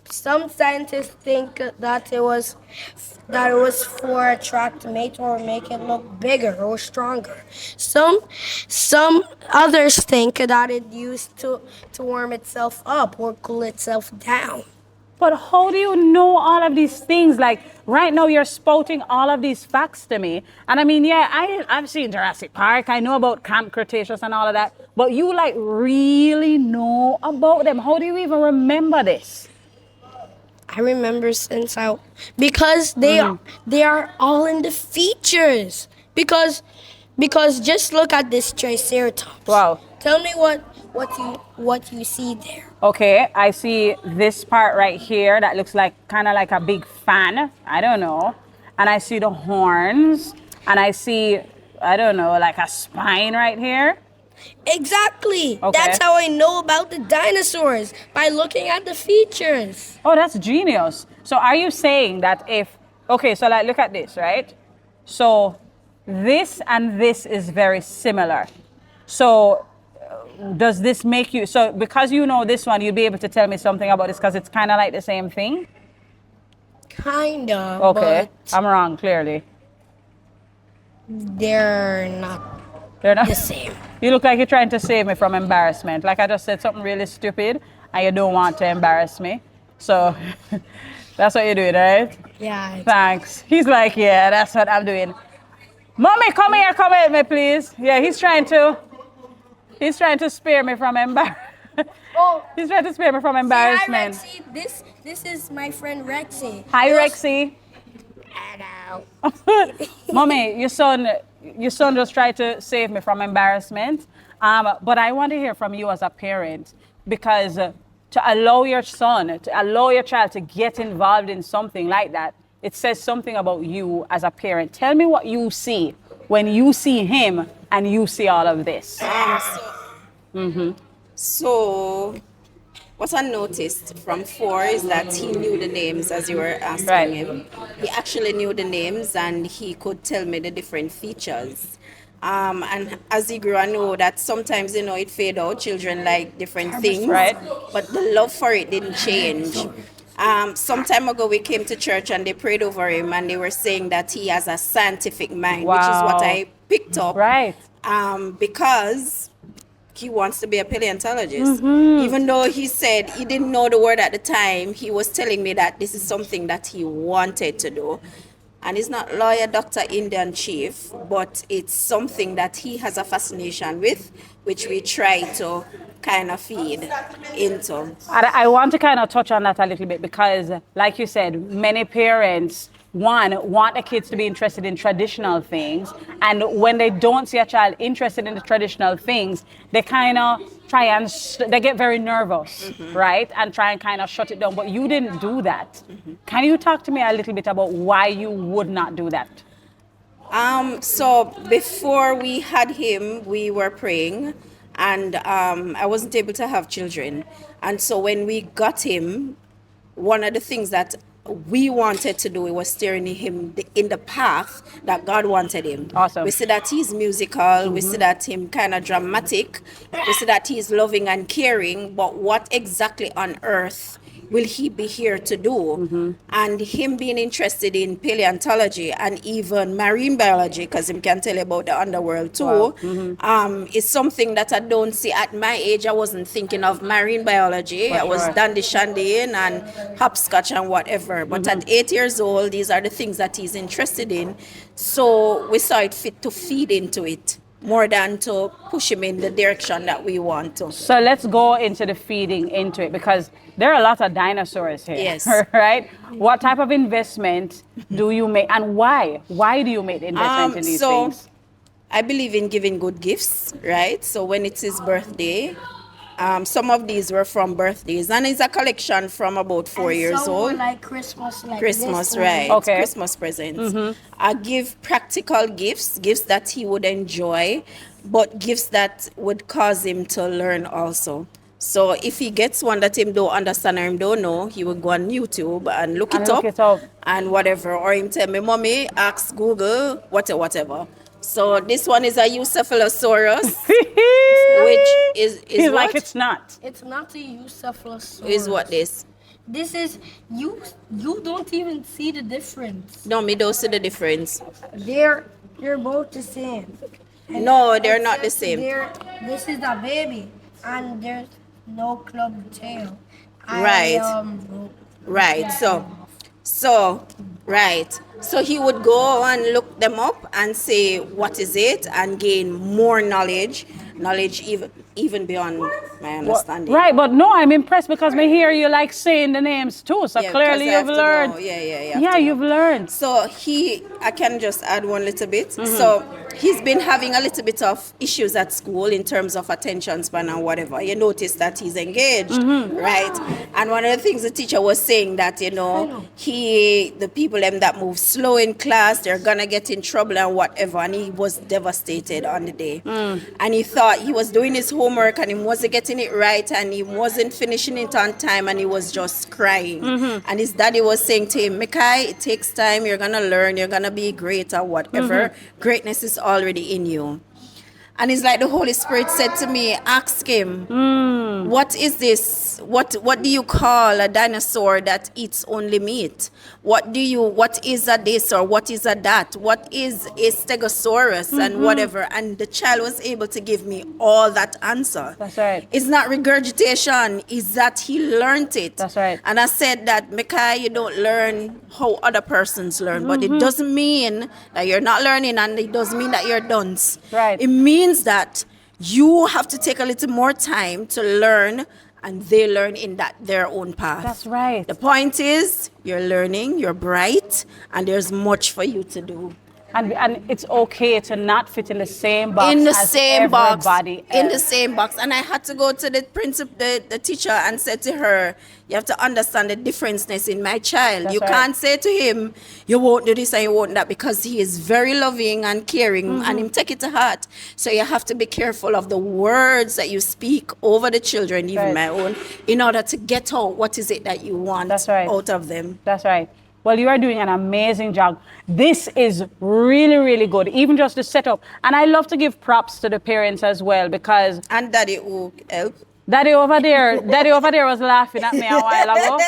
Some scientists think that it was for attract mate or make it look bigger or stronger. Some others think that it used to warm itself up or cool itself down. But how do you know all of these things? Like right now you're spouting all of these facts to me. And I mean, yeah, I've seen Jurassic Park. I know about Camp Cretaceous and all of that. But you like really know about them. How do you even remember this? I remember because they are all in the features. Because just look at this Triceratops. Wow. Tell me what you see there. Okay, I see this part right here that looks like kind of like a big fan. I don't know. And I see the horns. And I see, I don't know, like a spine right here. Exactly. Okay. That's how I know about the dinosaurs, by looking at the features. Oh, that's genius. So are you saying that okay, so like look at this, right? So this and this is very similar. So does this make you, so because you know this one, you'll be able to tell me something about this because it's kind of like the same thing? Kind of. Okay, I'm wrong, clearly. They're not They're not the same. You look like you're trying to save me from embarrassment. Like I just said something really stupid and you don't want to embarrass me. So that's what you're doing, right? Yeah. Thanks. He's like, yeah, that's what I'm doing. Mommy, come here, come with me, please. Yeah, he's trying to spare me from embarrassment. Oh, He's trying to spare me from embarrassment. Say hi, Rexy. This is my friend Rexy. Hi, Rexy. Hello. Mommy, your son just tried to save me from embarrassment. But I want to hear from you as a parent because to allow your child to get involved in something like that, it says something about you as a parent. Tell me what you see when you see him and you see all of this. So, what I noticed from 4 is that he knew the names as you were asking him. He actually knew the names and he could tell me the different features. And as he grew, I know that sometimes, it fade out. Children like different things. Right. But the love for it didn't change. Some time ago, we came to church and they prayed over him and they were saying that he has a scientific mind, which is what I picked up. Right. Because he wants to be a paleontologist. Mhm. Even though he said he didn't know the word at the time, he was telling me that this is something that he wanted to do. And he's not lawyer, doctor, Indian chief, but it's something that he has a fascination with, which we try to kind of feed into. I want to kind of touch on that a little bit because, like you said, many parents, want the kids to be interested in traditional things. And when they don't see a child interested in the traditional things, they kind of try and, they get very nervous, right? And try and kind of shut it down. But you didn't do that. Can you talk to me a little bit about why you would not do that? So before we had him, we were praying and I wasn't able to have children. And so when we got him, one of the things that we wanted to do was steering him in the path that God wanted him. Awesome. We see that he's musical, we see that him kind of dramatic, we see that he's loving and caring, but what exactly on earth will he be here to do? And him being interested in paleontology and even marine biology, because him can tell you about the underworld too, is something that I don't see at my age. I wasn't thinking of marine biology. I was dandy shandying and hopscotch and whatever. But at 8 years old, these are the things that he's interested in. So we saw it fit to feed into it more than to push him in the direction that we want to. So let's go into the feeding into it because there are a lot of dinosaurs here. Yes. Right? What type of investment do you make and why? Why do you make the investment in these things? I believe in giving good gifts, right? So when it's his birthday, some of these were from birthdays, and it's a collection from about 4 years old. Like Christmas, like Christmas, this right? one. Okay. Christmas presents. I give practical gifts that he would enjoy, but gifts that would cause him to learn also. So if he gets one that him don't understand or him don't know, he will go on YouTube and look it up and whatever. Or him tell me, Mommy, ask Google, whatever. So this one is a Eucephalosaurus, which is He's what? like, it's not. It's not a Eucephalosaurus. Is what this? This is you don't even see the difference. No, me don't see the difference. They're both the same. No, they're not the same. This is a baby and there's no club tail. Right. Right. So he would go and look them up and say what is it and gain more knowledge even beyond my understanding. Right, but no, I'm impressed because I hear you like saying the names too. So Yeah, clearly because I have you've to learned. know. Yeah, Yeah, you've learned. So I can just add one little bit. So he's been having a little bit of issues at school in terms of attention span and whatever. You notice that he's engaged, right? And one of the things the teacher was saying that, the people that move slow in class, they're gonna get in trouble and whatever. And he was devastated on the day. And he thought he was doing his homework and he wasn't getting it right and he wasn't finishing it on time and he was just crying. And his daddy was saying to him, Mikai, it takes time, you're gonna learn, you're gonna be great or whatever. Greatness is already in you. And it's like the Holy Spirit said to me, ask him, what is this? What do you call a dinosaur that eats only meat? What is a this or what is a that? What is a stegosaurus and whatever? And the child was able to give me all that answer. That's right. It's not regurgitation, it's that he learned it. That's right. And I said that, Micah, you don't learn how other persons learn, but it doesn't mean that you're not learning, and it doesn't mean that you're dunce. Right. It means that you have to take a little more time to learn, and they learn in their own path. That's right. The point is, you're learning, you're bright, and there's much for you to do. And it's okay to not fit in the same box In the as same box. everybody In the else. same box. And I had to go to the principal, the teacher, and said to her, you have to understand the differences in my child. That's you right. can't say to him, you won't do this and you won't do that, because he is very loving and caring and him take it to heart. So you have to be careful of the words that you speak over the children, even Right. my own, in order to get out what is it that you want out of them. That's right. Well, you are doing an amazing job. This is really, really good, even just the setup. And I love to give props to the parents as well, because... And Daddy who help. Daddy over there was laughing at me a while ago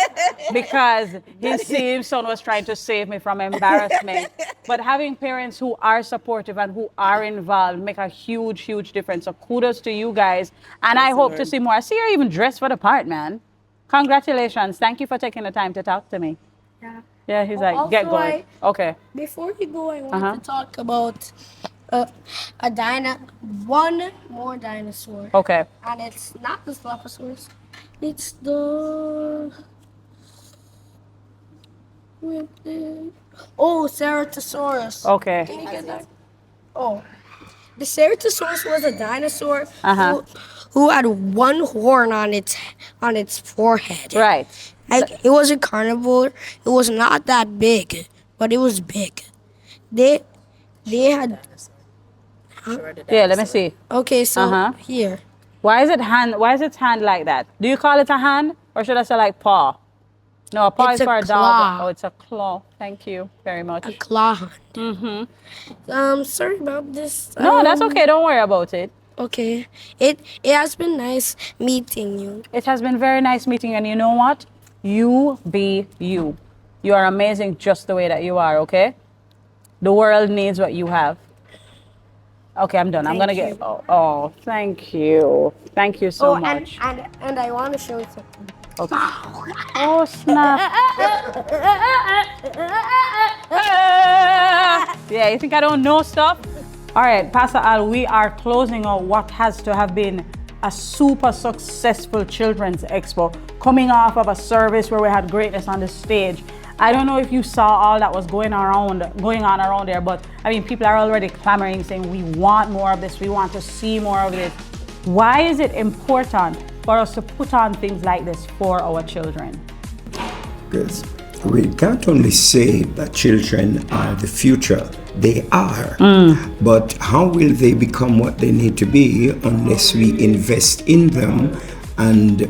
because his son was trying to save me from embarrassment. But having parents who are supportive and who are involved make a huge, huge difference. So kudos to you guys. And I hope to see more. I see you're even dressed for the part, man. Congratulations. Thank you for taking the time to talk to me. Yeah. Yeah, he's like, get going. Okay. Before you go, I want to talk about one more dinosaur. Okay. And it's not the Dilophosaurus. It's the... Ceratosaurus. Okay. Can you get that? Oh. The Ceratosaurus was a dinosaur who had one horn on its forehead. Right. Like, it was a carnivore. It was not that big, but it was big. They had... Yeah, let me see. Okay, so here. Why is its hand like that? Do you call it a hand, or should I say like paw? No, a paw It's is for a a dog. claw. Oh, it's a claw. Thank you very much. A claw hand. Sorry about this. No, that's okay. Don't worry about it. Okay. It has been nice meeting you. It has been very nice meeting you, and you know what? You be you. You are amazing just the way that you are, okay? The world needs what you have. Okay, I'm done. I'm going to get... Oh, thank you. Thank you so much. And I want to show you something. Okay. Oh, snap. Yeah, you think I don't know stuff? All right, Pastor Al, we are closing out what has to have been a super successful Children's Expo, coming off of a service where we had greatness on the stage. I don't know if you saw all that was going on around there, but I mean, people are already clamoring, saying we want more of this, we want to see more of this. Why is it important for us to put on things like this for our children? Because we can't only say that children are the future, they are. But how will they become what they need to be unless we invest in them? And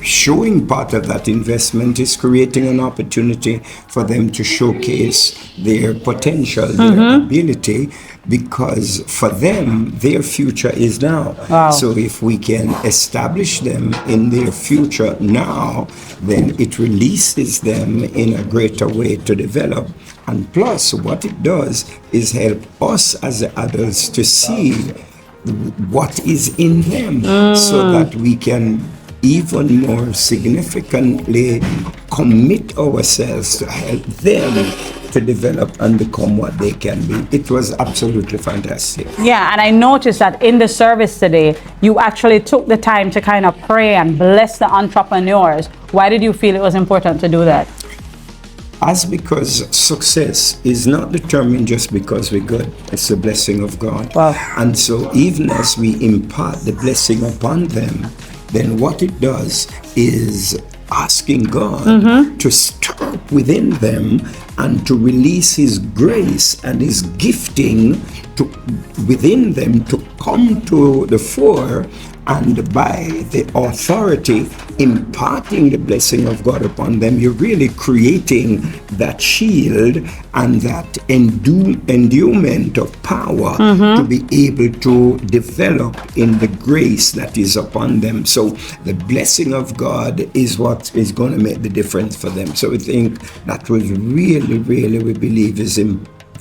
showing part of that investment is creating an opportunity for them to showcase their potential, their ability, because for them, their future is now. Wow. So if we can establish them in their future now, then it releases them in a greater way to develop. And plus, what it does is help us as the adults to see what is in them, so that we can even more significantly commit ourselves to help them to develop and become what they can be. It was absolutely fantastic. Yeah, and I noticed that in the service today, you actually took the time to kind of pray and bless the entrepreneurs. Why did you feel it was important to do that? As because success is not determined just because we're good. It's the blessing of God. Wow. And so even as we impart the blessing upon them, then what it does is asking God to stir up within them and to release His grace and His gifting within them to come to the fore, and by the authority imparting the blessing of God upon them, you're really creating that shield and that endowment of power to be able to develop in the grace that is upon them. So the blessing of God is what is going to make the difference for them. So we think that was really, really, we believe is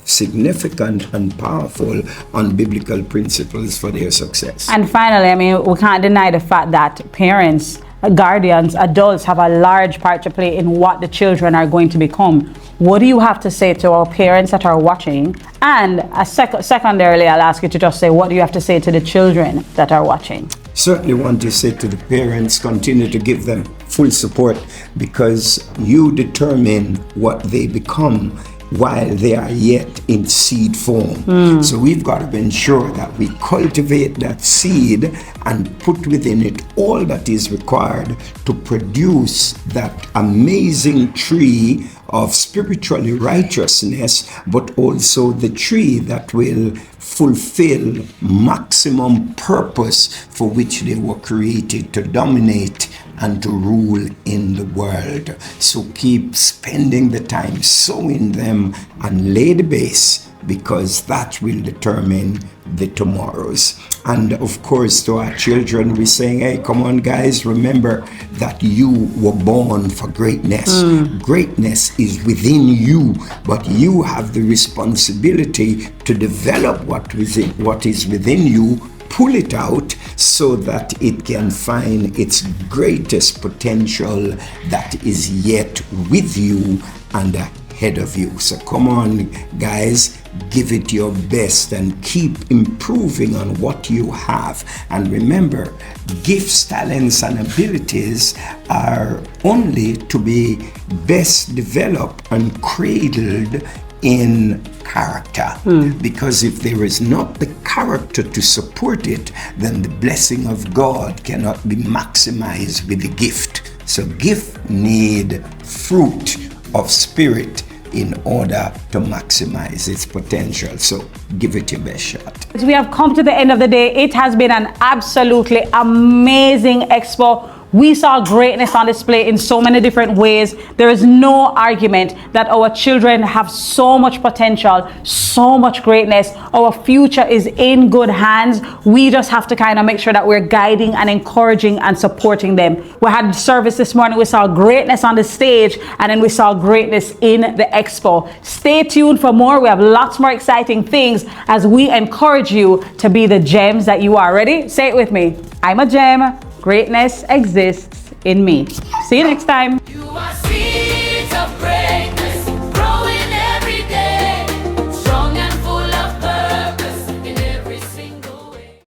significant and powerful on biblical principles for their success. And finally, I mean, we can't deny the fact that parents, guardians, adults have a large part to play in what the children are going to become. What do you have to say to our parents that are watching? And secondarily, I'll ask you to just say, what do you have to say to the children that are watching? Certainly want to say to the parents, continue to give them full support, because you determine what they become while they are yet in seed form. So we've got to ensure that we cultivate that seed and put within it all that is required to produce that amazing tree of spiritually righteousness, but also the tree that will fulfill maximum purpose for which they were created, to dominate and to rule in the world. So keep spending the time sowing them and lay the base, because that will determine the tomorrows. And of course, to our children, we're saying, hey, come on guys, remember that you were born for greatness. Greatness is within you, but you have the responsibility to develop what is within you, pull it out so that it can find its greatest potential that is yet with you and ahead of you. So come on guys, give it your best and keep improving on what you have. And remember, gifts, talents, and abilities are only to be best developed and cradled in character, because if there is not the character to support it, then the blessing of God cannot be maximized with the gift. So gift need fruit of spirit in order to maximize its potential. So give it your best shot. As we have come to the end of the day, it has been an absolutely amazing expo. We saw greatness on display in so many different ways. There is no argument that our children have so much potential, so much greatness. Our future is in good hands. We just have to kind of make sure that we're guiding and encouraging and supporting them. We had service this morning. We saw greatness on the stage, and then we saw greatness in the expo. Stay tuned for more. We have lots more exciting things as we encourage you to be the gems that you are. Ready? Say it with me. I'm a gem. Greatness exists in me. See you next time.